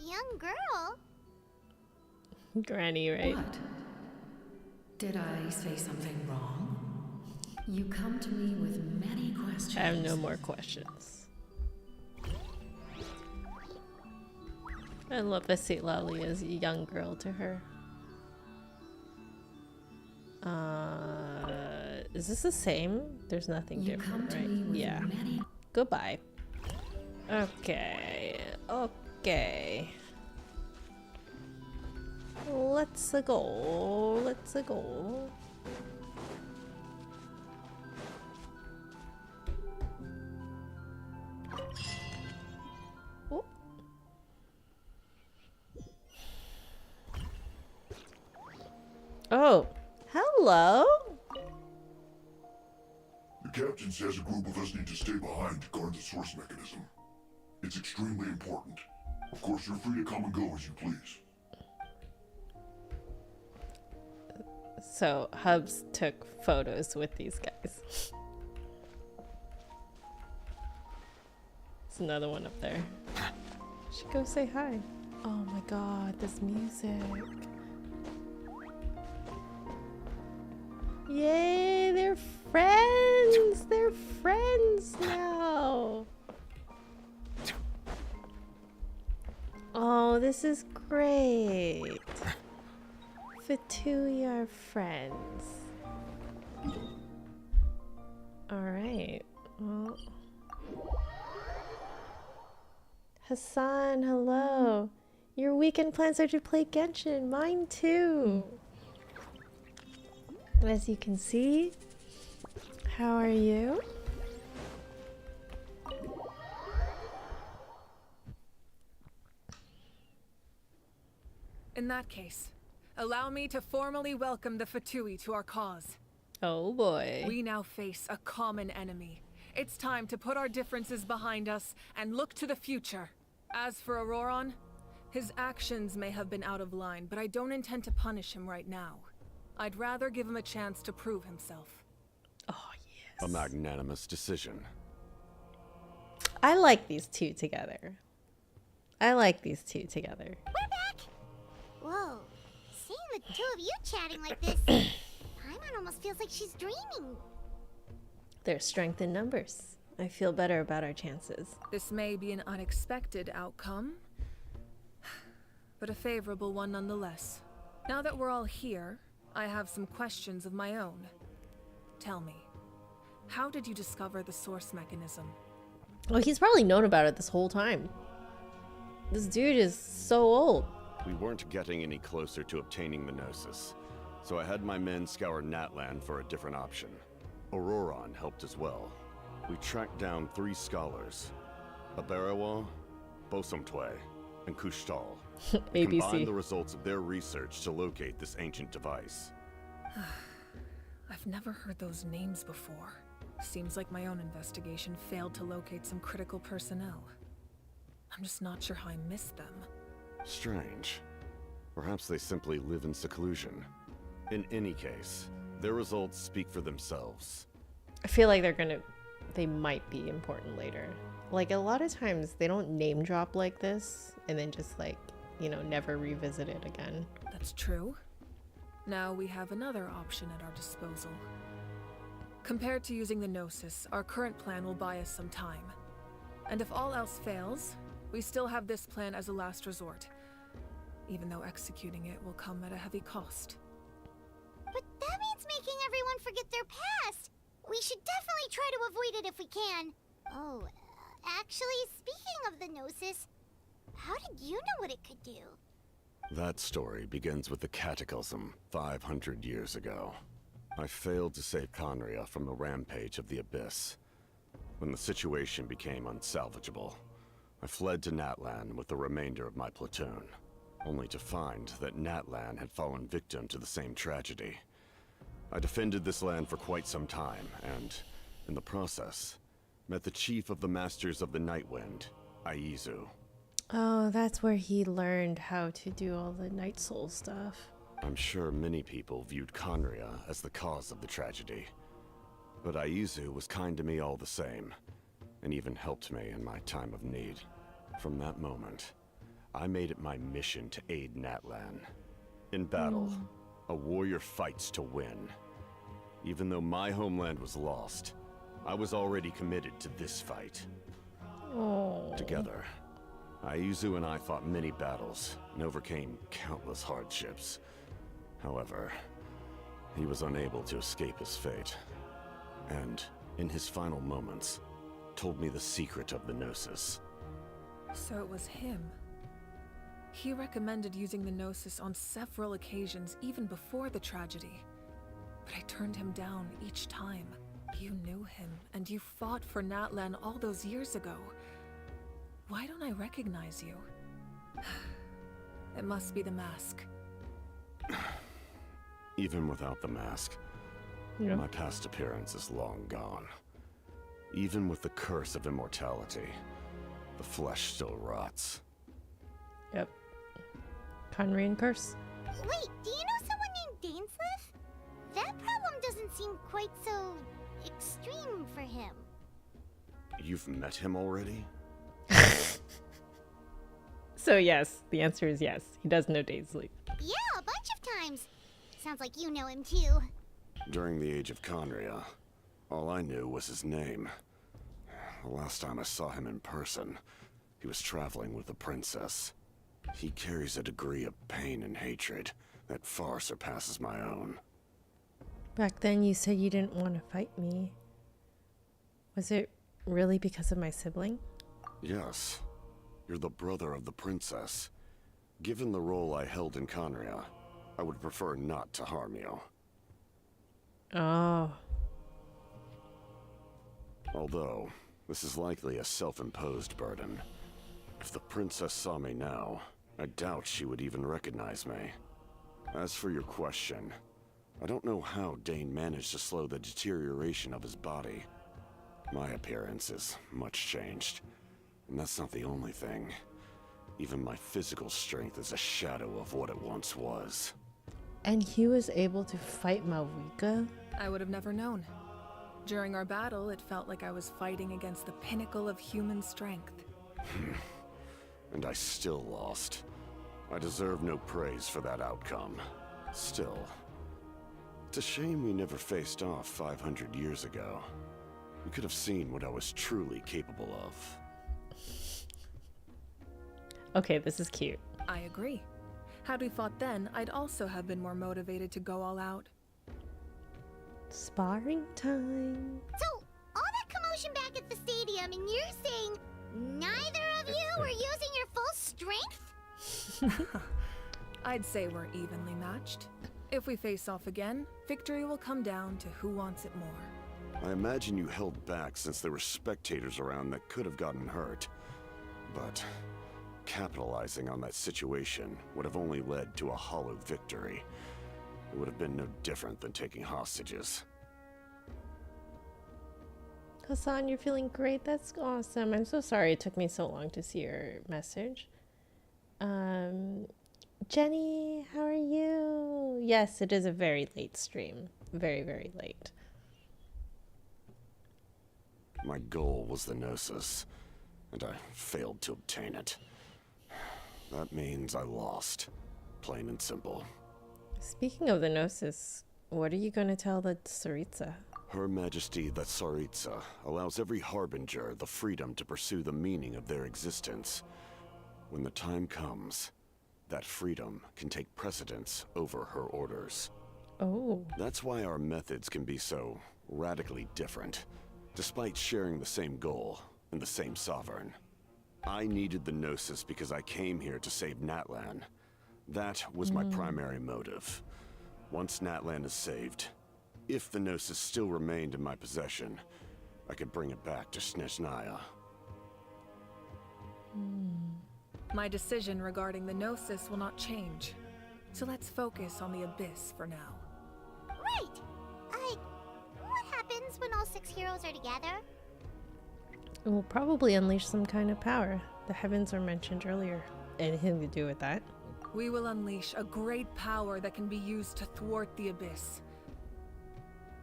Young girl? Granny, right? What? Did I say something wrong? You come to me with many questions. I have no more questions. I love that Lali as a young girl to her. Is this the same? There's nothing different, right? Yeah. Goodbye. Okay. Okay. Let's go. Let's go. Oh. Oh. Hello. The captain says a group of us need to stay behind to guard the source mechanism. It's extremely important. Of course, you're free to come and go as you please. So, Hubs took photos with these guys. There's another one up there. Should go say hi. Oh my god, this music. Yay, they're friends! They're friends now! Oh, this is great. The two are friends. Alright, well. Hassan, hello. Your weekend plans are to play Genshin. Mine too. As you can see, How are you? In that case, allow me to formally welcome the Fatui to our cause. Oh boy. We now face a common enemy. It's time to put our differences behind us and look to the future. As for Auroron, his actions may have been out of line, but I don't intend to punish him right now. I'd rather give him a chance to prove himself. Oh, yes. A magnanimous decision. I like these two together. I like these two together. We're back! Whoa. Seeing the two of you chatting like this, Paimon almost feels like she's dreaming. There's strength in numbers. I feel better about our chances. This may be an unexpected outcome, but a favorable one nonetheless. Now that we're all here, I have some questions of my own. Tell me, how did you discover the source mechanism? Well, he's probably known about it this whole time. This dude is so old. We weren't getting any closer to obtaining the Gnosis, so I had my men scour Natlan for a different option. Auroron helped as well. We tracked down 3 scholars, Abarawa, Bosomtwe, and Kushtal. ABC. Combined the results of their research to locate this ancient device. I've never heard those names before. Seems like my own investigation failed to locate some critical personnel. I'm just not sure how I missed them. Strange. Perhaps they simply live in seclusion. In any case, their results speak for themselves. I feel like they might be important later. Like, a lot of times they don't name drop like this and then just like, you know, never revisit it again. That's true. Now we have another option at our disposal. Compared to using the Gnosis, our current plan will buy us some time. And if all else fails, we still have this plan as a last resort, even though executing it will come at a heavy cost. But that means making everyone forget their past! We should definitely try to avoid it if we can. Oh, actually, speaking of the Gnosis, how did you know what it could do? That story begins with the Cataclysm 500 years ago. I failed to save Conria from the rampage of the Abyss. When the situation became unsalvageable, I fled to Natlan with the remainder of my platoon, only to find that Natlan had fallen victim to the same tragedy. I defended this land for quite some time, and, in the process, met the chief of the Masters of the Nightwind, Aizu. Oh, that's where he learned how to do all the Night Soul stuff. I'm sure many people viewed Conria as the cause of the tragedy, but Aizu was kind to me all the same, and even helped me in my time of need. From that moment, I made it my mission to aid Natlan. In battle, a warrior fights to win. Even though my homeland was lost, I was already committed to this fight. Oh. Together, Aizu and I fought many battles and overcame countless hardships. However, he was unable to escape his fate, and, in his final moments, told me the secret of the Gnosis. So it was him. He recommended using the Gnosis on several occasions, even before the tragedy. But I turned him down each time. You knew him, and you fought for Natlan all those years ago. Why don't I recognize you? It must be the mask. Even without the mask, my past appearance is long gone. Even with the curse of immortality, the flesh still rots. Yep. Conrian curse. Wait, do you know someone named Dainsleif? That problem doesn't seem quite so extreme for him. You've met him already? So yes, the answer is yes. He does know Dainsleif. Yeah, a bunch of times. Sounds like you know him too. During the age of Conria, all I knew was his name. The last time I saw him in person, he was traveling with the princess. He carries a degree of pain and hatred that far surpasses my own. Back then you said you didn't want to fight me. Was it really because of my sibling? Yes. You're the brother of the princess. Given the role I held in Conria, I would prefer not to harm you. Oh. Although, this is likely a self-imposed burden. If the princess saw me now, I doubt she would even recognize me. As for your question, I don't know how Dane managed to slow the deterioration of his body. My appearance is much changed, and that's not the only thing. Even my physical strength is a shadow of what it once was. And he was able to fight Malvika? I would have never known. During our battle, it felt like I was fighting against the pinnacle of human strength. And I still lost. I deserve no praise for that outcome. Still, it's a shame we never faced off 500 years ago. We could have seen what I was truly capable of. Okay, this is cute. I agree. Had we fought then, I'd also have been more motivated to go all out. Sparring time. So, all that commotion back at the stadium, and you're saying neither of you were using your full strength? I'd say we're evenly matched. If we face off again, victory will come down to who wants it more. I imagine you held back since there were spectators around that could have gotten hurt. But capitalizing on that situation would have only led to a hollow victory. It would have been no different than taking hostages. Hassan, you're feeling great. That's awesome. I'm so sorry it took me so long to see your message. Jenny, how are you? Yes, it is a very late stream. Very, very late. My goal was the Gnosis, and I failed to obtain it. That means I lost. Plain and simple. Speaking of the Gnosis, what are you going to tell the Tsaritsa? Her Majesty the Tsaritsa allows every Harbinger the freedom to pursue the meaning of their existence. When the time comes, that freedom can take precedence over her orders. Oh. That's why our methods can be so radically different, despite sharing the same goal and the same sovereign. I needed the Gnosis because I came here to save Natlan. That was my primary motive. Once Natlan is saved, if the Gnosis still remained in my possession, I could bring it back to Snezhnaya. My decision regarding the Gnosis will not change. So let's focus on the Abyss for now. Right! What happens when all 6 heroes are together? It will probably unleash some kind of power. The heavens were mentioned earlier. Anything to do with that? We will unleash a great power that can be used to thwart the Abyss.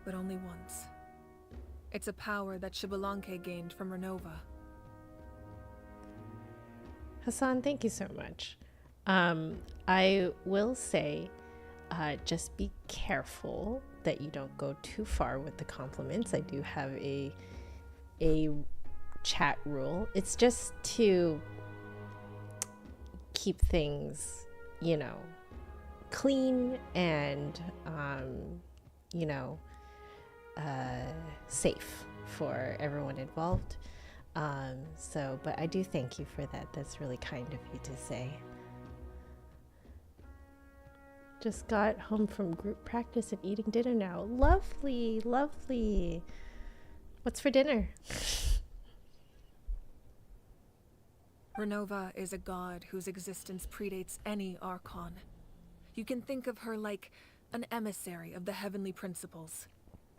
But only once. It's a power that Xbalanque gained from Renova. Hassan, thank you so much. I will say, just be careful that you don't go too far with the compliments. I do have a chat rule. It's just to keep things, you know, clean and, you know, safe for everyone involved. But I do thank you for that. That's really kind of you to say. Just got home from group practice and eating dinner now. Lovely, lovely. What's for dinner? Renova is a god whose existence predates any Archon. You can think of her like an emissary of the heavenly principles.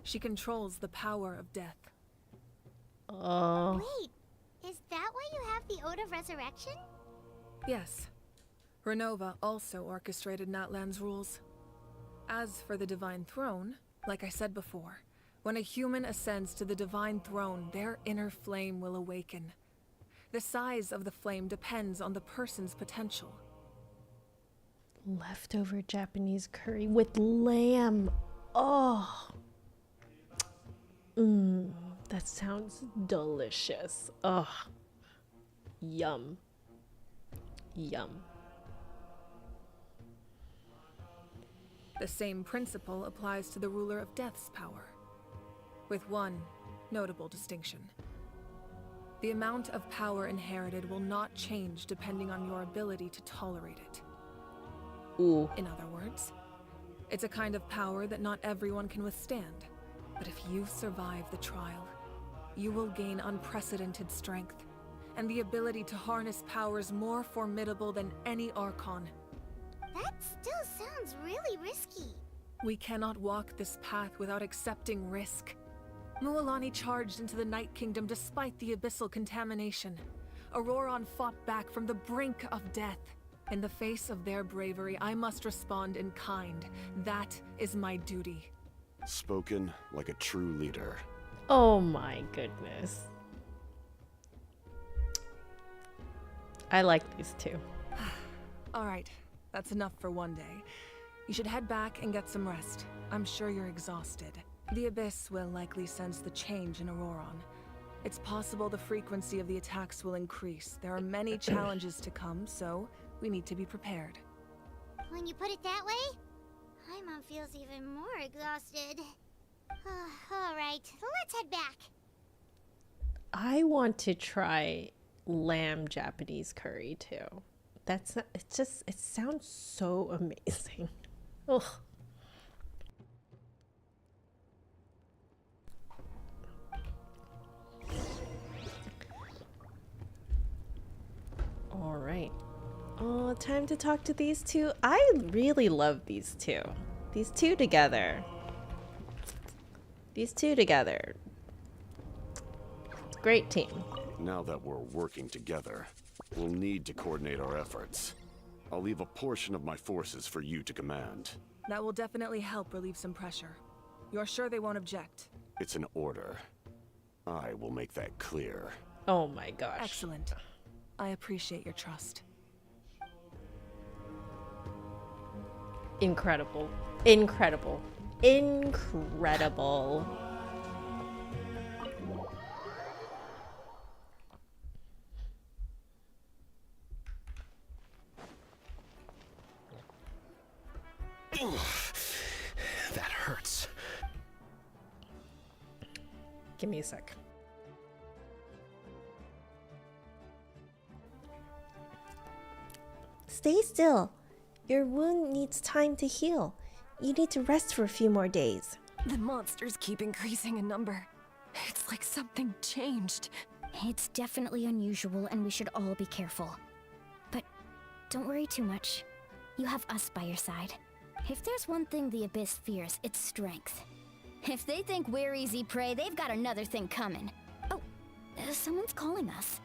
She controls the power of death. Oh. Wait, is that why you have the Ode of Resurrection? Yes. Renova also orchestrated Natlan's rules. As for the Divine Throne, like I said before, when a human ascends to the Divine Throne, their inner flame will awaken. The size of the flame depends on the person's potential. Leftover Japanese curry with lamb. Oh. That sounds delicious. Oh. Yum. Yum. The same principle applies to the ruler of Death's power, with one notable distinction. The amount of power inherited will not change depending on your ability to tolerate it. Ooh. In other words, it's a kind of power that not everyone can withstand. But if you survive the trial, you will gain unprecedented strength, and the ability to harness powers more formidable than any Archon. That still sounds really risky. We cannot walk this path without accepting risk. Mualani charged into the Night Kingdom despite the abyssal contamination. Auroron fought back from the brink of death. In the face of their bravery, I must respond in kind. That is my duty. Spoken like a true leader. Oh my goodness. I like these two. All right, that's enough for one day. You should head back and get some rest. I'm sure you're exhausted. The Abyss will likely sense the change in Auroron. It's possible the frequency of the attacks will increase. There are many challenges to come, so we need to be prepared. When you put it that way, Paimon feels even more exhausted. Alright, let's head back. I want to try lamb Japanese curry too. It sounds so amazing. Ugh. All right. Oh, time to talk to these two. I really love these two. These two together. These two together. Great team. Now that we're working together, we'll need to coordinate our efforts. I'll leave a portion of my forces for you to command. That will definitely help relieve some pressure. You're sure they won't object? It's an order. I will make that clear. Oh my gosh. Excellent. I appreciate your trust. Incredible. Incredible. Incredible. That hurts. Give me a sec. Stay still. Your wound needs time to heal. You need to rest for a few more days. The monsters keep increasing in number. It's like something changed. It's definitely unusual and we should all be careful. But don't worry too much. You have us by your side. If there's one thing the Abyss fears, it's strength. If they think we're easy prey, they've got another thing coming. Oh, someone's calling us.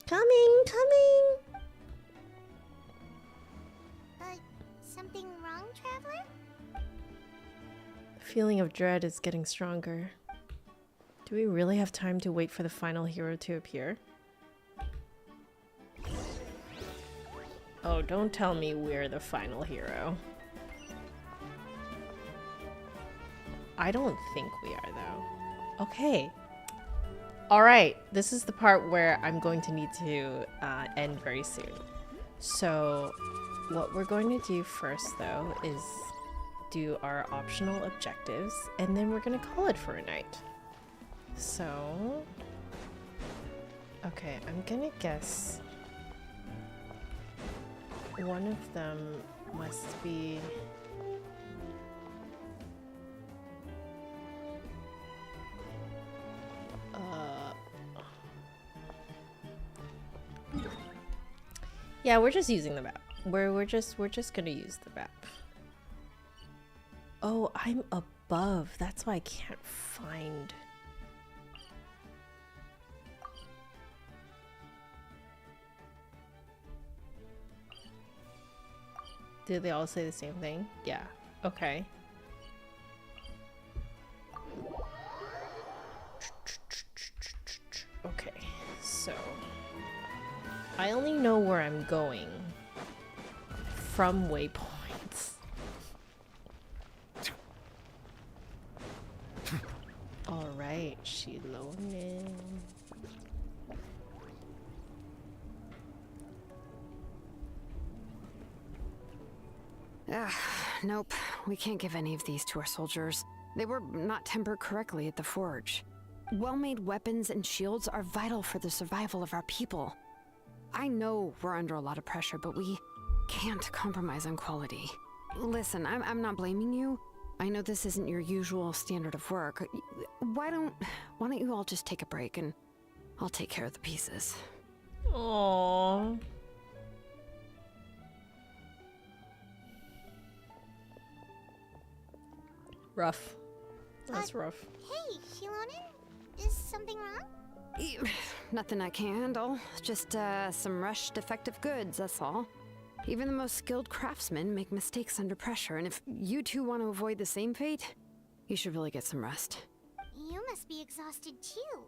Coming, coming! Something wrong, Traveler? The feeling of dread is getting stronger. Do we really have time to wait for the final hero to appear? Oh, don't tell me we're the final hero. I don't think we are, though. Okay. Alright, this is the part where I'm going to need to end very soon. So, what we're going to do first, though, is do our optional objectives, and then we're going to call it for a night. So, okay, I'm gonna guess one of them must be yeah, we're just using the map. We're just gonna use the map. Oh, I'm above. That's why I can't find. Did they all say the same thing? Yeah. Okay. Okay, so I only know where I'm going from waypoints. Alright, Shilonen. Nope. We can't give any of these to our soldiers. They were not tempered correctly at the forge. Well-made weapons and shields are vital for the survival of our people. I know we're under a lot of pressure, but we can't compromise on quality. Listen, I'm not blaming you. I know this isn't your usual standard of work. Why don't you all just take a break and I'll take care of the pieces. Aww. Rough. That's rough. Hey, Shilonen? Is something wrong? Nothing I can handle. Just some rushed defective goods, that's all. Even the most skilled craftsmen make mistakes under pressure, and if you two want to avoid the same fate, you should really get some rest. You must be exhausted too.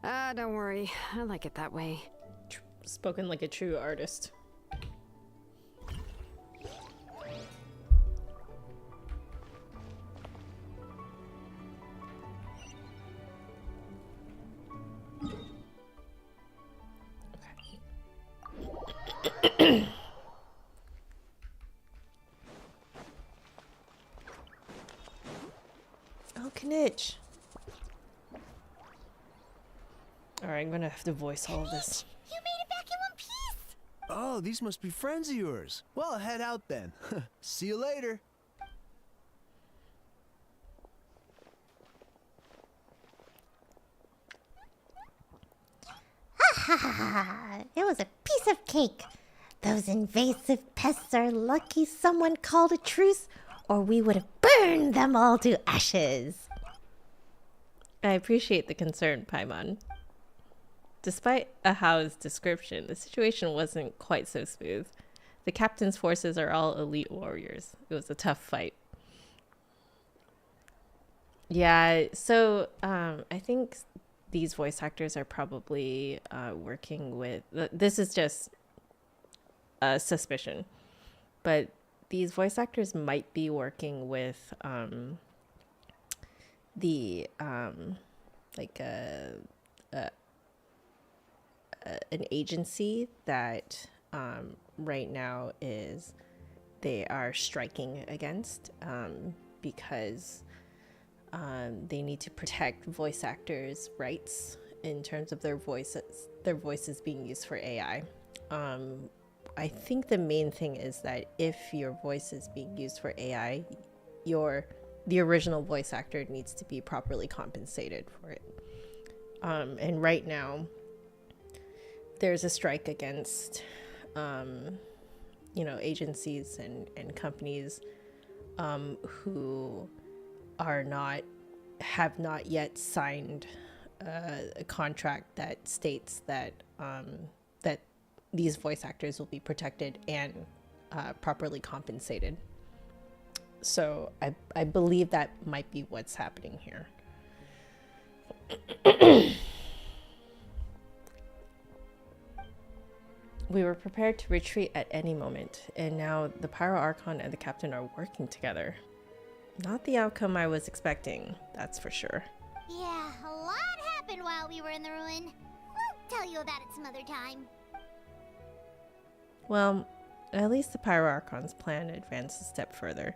Don't worry. I like it that way. Spoken like a true artist. Oh, Knitch. Alright, I'm gonna have to voice all of this. You made it back in one piece! Oh, these must be friends of yours. Well, head out then. See you later. Ha ha ha! It was a piece of cake. Those invasive pests are lucky someone called a truce, or we would have burned them all to ashes. I appreciate the concern, Paimon. Despite Ahao's description, the situation wasn't quite so smooth. The captain's forces are all elite warriors. It was a tough fight. Yeah, so I think these voice actors are probably working with... This is just a suspicion. But these voice actors might be working with an agency that right now they are striking against because they need to protect voice actors' rights in terms of their voices being used for AI. I think the main thing is that if your voice is being used for AI, the original voice actor needs to be properly compensated for it. And right now, there's a strike against, agencies and companies who have not yet signed a contract that states that that these voice actors will be protected and properly compensated. So I believe that might be what's happening here. We were prepared to retreat at any moment, and now the Pyro Archon and the captain are working together. Not the outcome I was expecting, that's for sure. Yeah, a lot happened while we were in the ruin. We'll tell you about it some other time. Well, at least the Pyro Archon's plan advanced a step further.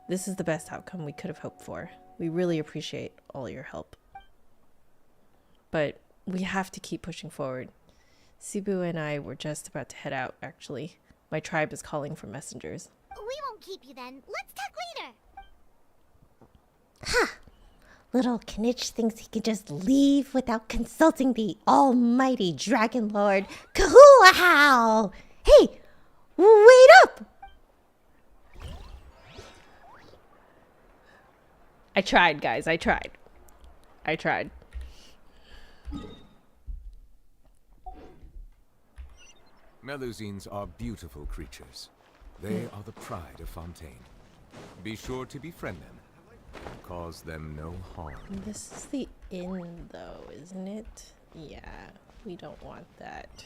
This is the best outcome we could have hoped for. We really appreciate all your help. But we have to keep pushing forward. Cebu and I were just about to head out, actually. My tribe is calling for messengers. We won't keep you then. Let's talk later. Ha! Little Knitch thinks he can just leave without consulting the almighty Dragon Lord Kahulahau! Hey! Wait up! I tried, guys. I tried. Melusines are beautiful creatures. They are the pride of Fontaine. Be sure to befriend them. Cause them no harm. This is the inn, though, isn't it? Yeah, we don't want that.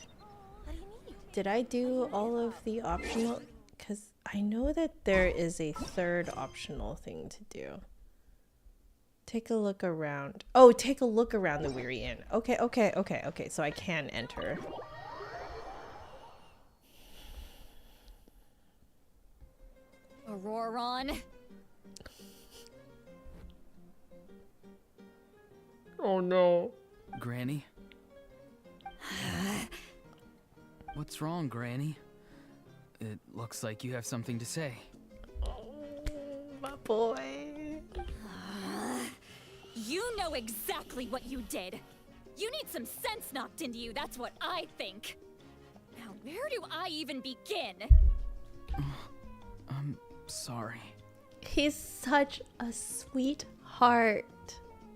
Did I do all of the optional? Because I know that there is a third optional thing to do. Take a look around. Oh, take a look around the Weary Inn. Okay. So I can enter. Auroron. Oh no. Granny? What's wrong, Granny? It looks like you have something to say. boy. You know exactly what you did. You need some sense knocked into you, that's what I think. Now, where do I even begin? I'm sorry. He's such a sweetheart.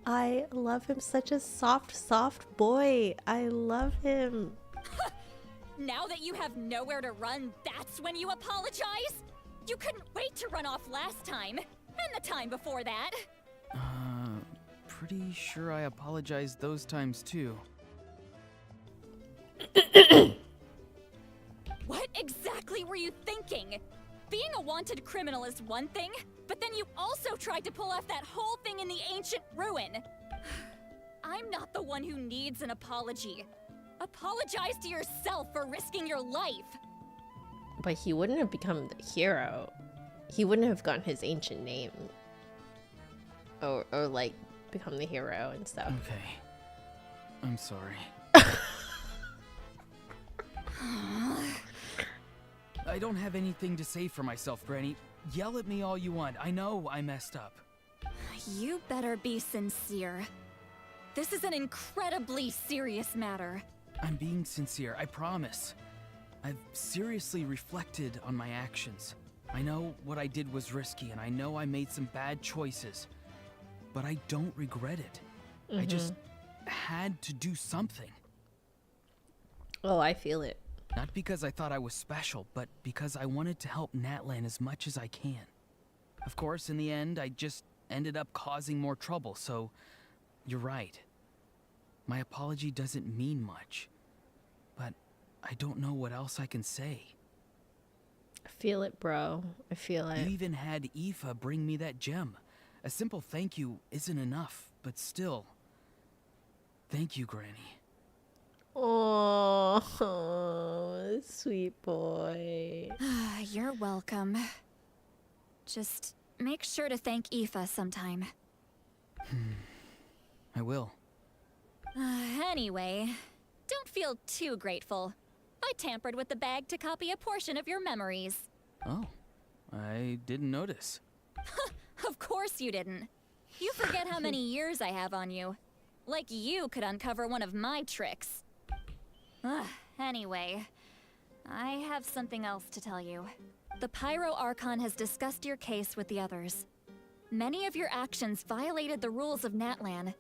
I love him. Such a soft, soft boy. I love him. Now that you have nowhere to run, that's when you apologize? You couldn't wait to run off last time, and the time before that. Pretty sure I apologized those times too. What exactly were you thinking? Being a wanted criminal is one thing, but then you also tried to pull off that whole thing in the ancient ruin. I'm not the one who needs an apology. Apologize to yourself for risking your life. But he wouldn't have become the hero. He wouldn't have gotten his ancient name. Or like, become the hero and stuff. Okay. I'm sorry. I don't have anything to say for myself, Granny. Yell at me all you want. I know I messed up. You better be sincere. This is an incredibly serious matter. I'm being sincere, I promise. I've seriously reflected on my actions. I know what I did was risky, and I know I made some bad choices. But I don't regret it. I just had to do something. Oh, I feel it. Not because I thought I was special, but because I wanted to help Natlan as much as I can. Of course, in the end, I just ended up causing more trouble, so you're right. My apology doesn't mean much, but I don't know what else I can say. I feel it, bro. I feel it. You even had Aoife bring me that gem. A simple thank you isn't enough, but still. Thank you, Granny. Oh, sweet boy. You're welcome. Just make sure to thank Aoife sometime. I will. Anyway, don't feel too grateful. I tampered with the bag to copy a portion of your memories. Oh, I didn't notice. Of course you didn't. You forget how many years I have on you. Like you could uncover one of my tricks. Anyway, I have something else to tell you. The Pyro Archon has discussed your case with the others. Many of your actions violated the rules of Natlan,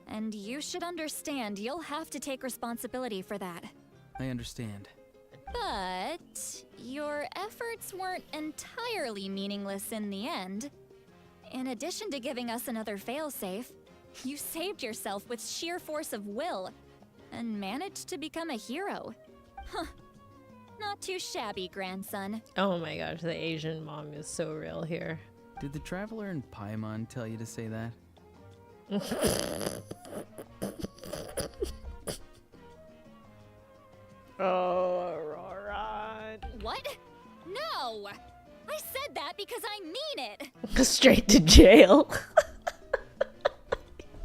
and you should understand you'll have to take responsibility for that. I understand. But your efforts weren't entirely meaningless in the end. In addition to giving us another failsafe, you saved yourself with sheer force of will and managed to become a hero. Huh. Not too shabby, grandson. Oh my gosh, the Asian mom is so real here. Did the Traveler in Paimon tell you to say that? Oh, Aurora. What? No! I said that because I mean it! Straight to jail.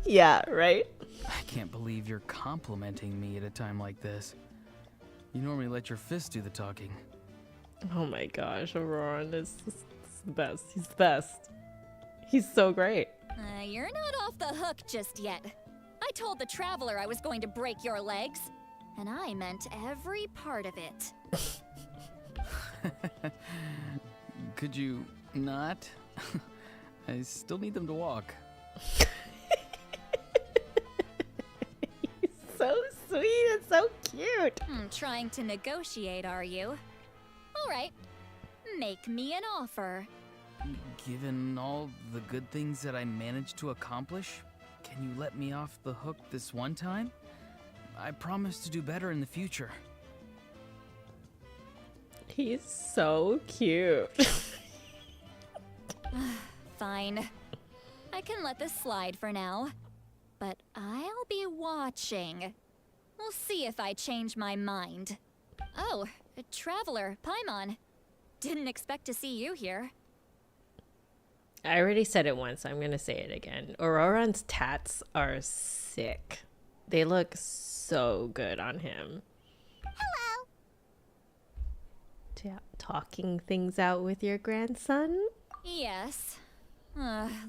Yeah, right? I can't believe you're complimenting me at a time like this. You normally let your fist do the talking. Oh my gosh, Aurora is the best. He's the best. He's so great. You're not off the hook just yet. I told the Traveler I was going to break your legs, and I meant every part of it. Could you not? I still need them to walk. So sweet and so cute. Trying to negotiate, are you? All right, make me an offer. Given all the good things that I managed to accomplish, can you let me off the hook this one time? I promise to do better in the future. He's so cute. Fine. I can let this slide for now. But I'll be watching. We'll see if I change my mind. Oh, Traveler, Paimon. Didn't expect to see you here. I already said it once. I'm going to say it again. Auroran's tats are sick. They look so good on him. Hello. Talking things out with your grandson? Yes.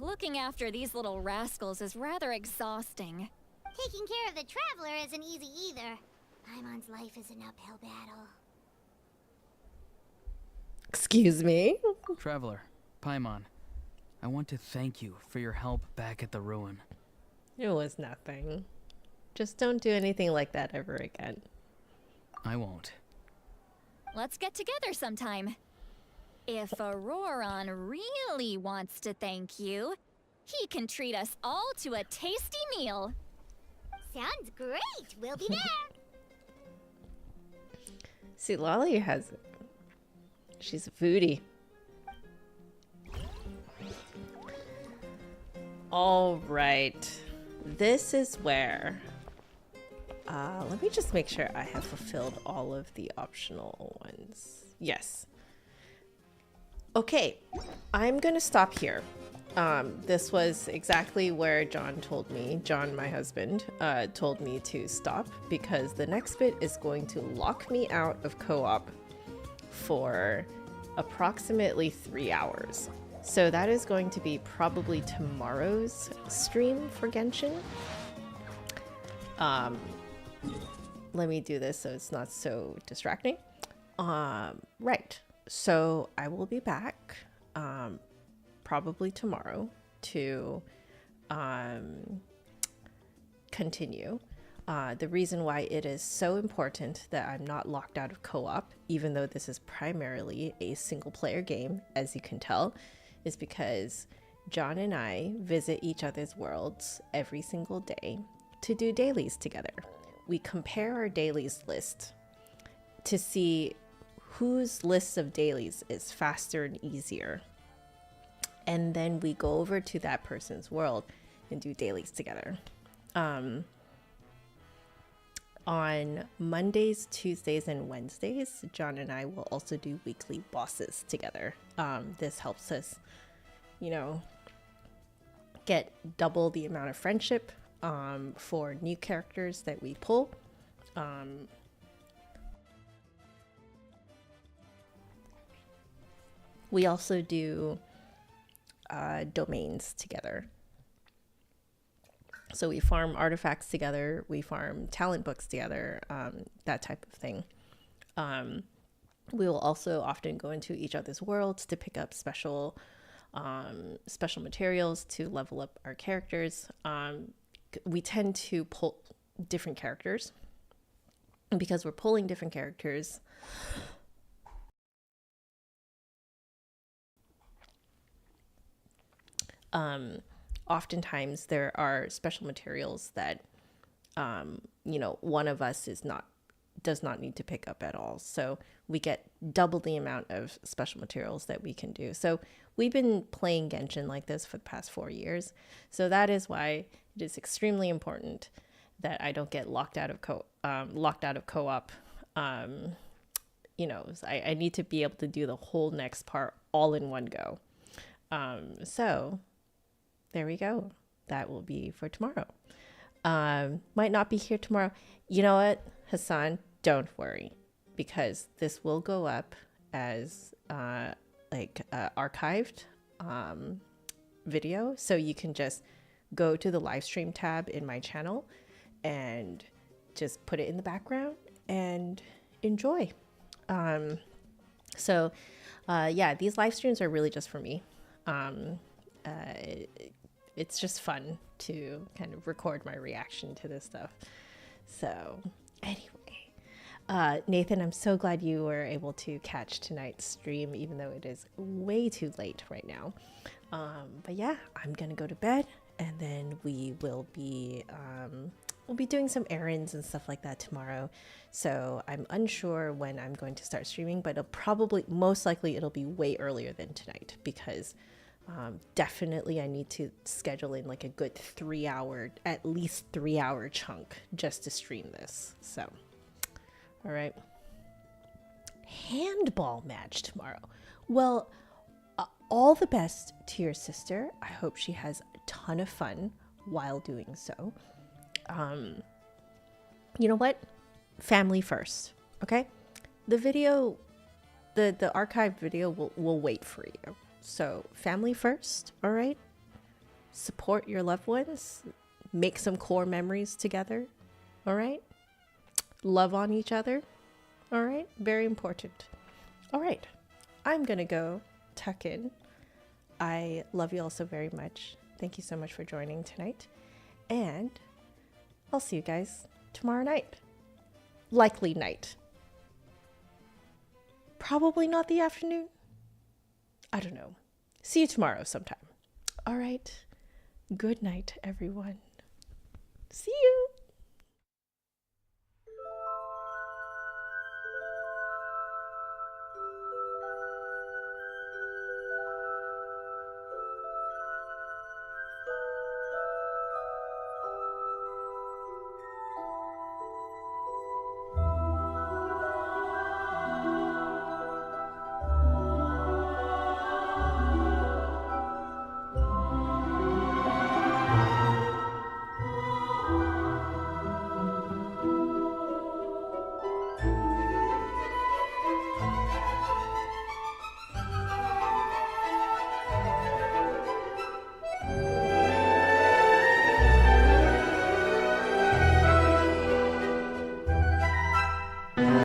Looking after these little rascals is rather exhausting. Taking care of the traveler isn't easy either. Paimon's life is an uphill battle. Excuse me? Traveler, Paimon, I want to thank you for your help back at the ruin. It was nothing. Just don't do anything like that ever again. I won't. Let's get together sometime. If Auroron really wants to thank you, he can treat us all to a tasty meal. Sounds great. We'll be there. See, Lolly has it. She's a foodie. All right. This is where... let me just make sure I have fulfilled all of the optional ones. Yes. Okay, I'm gonna stop here. This was exactly where John, my husband, told me to stop, because the next bit is going to lock me out of co-op for approximately 3 hours. So that is going to be probably tomorrow's stream for Genshin. Let me do this so it's not so distracting. Right. So I will be back probably tomorrow to continue. The reason why it is so important that I'm not locked out of co-op, even though this is primarily a single player game, as you can tell, is because John and I visit each other's worlds every single day to do dailies together. We compare our dailies list to see whose list of dailies is faster and easier. And then we go over to that person's world and do dailies together. On Mondays, Tuesdays, and Wednesdays, John and I will also do weekly bosses together. This helps us, you know, get double the amount of friendship for new characters that we pull. We also do domains together. So we farm artifacts together, we farm talent books together, that type of thing. We will also often go into each other's worlds to pick up special materials to level up our characters. We tend to pull different characters. And because we're pulling different characters, oftentimes there are special materials that, you know, one of us does not need to pick up at all. So we get double the amount of special materials that we can do. So we've been playing Genshin like this for the past 4 years. So that is why it is extremely important that I don't get locked out of co-op. You know, I need to be able to do the whole next part all in one go. So there we go. That will be for tomorrow. Might not be here tomorrow. You know what, Hassan? Don't worry, because this will go up as archived video. So you can just go to the live stream tab in my channel and just put it in the background and enjoy. So yeah, these live streams are really just for me. It's just fun to kind of record my reaction to this stuff. So anyway, Nathan, I'm so glad you were able to catch tonight's stream, even though it is way too late right now. But yeah, I'm gonna go to bed, and then we will be we'll be doing some errands and stuff like that tomorrow. So I'm unsure when I'm going to start streaming, but most likely it'll be way earlier than tonight, because definitely I need to schedule in like a good at least 3 hour chunk just to stream this. So, all right. Handball match tomorrow. Well, all the best to your sister. I hope she has a ton of fun while doing so. You know what? Family first, okay? The video, the archived video will wait for you. So family first, all right? Support your loved ones. Make some core memories together, all right? Love on each other, all right? Very important. All right, I'm gonna go tuck in. I love you all so very much. Thank you so much for joining tonight. And I'll see you guys tomorrow night. Likely night. Probably not the afternoon. I don't know. See you tomorrow sometime. All right. Good night, everyone. See you.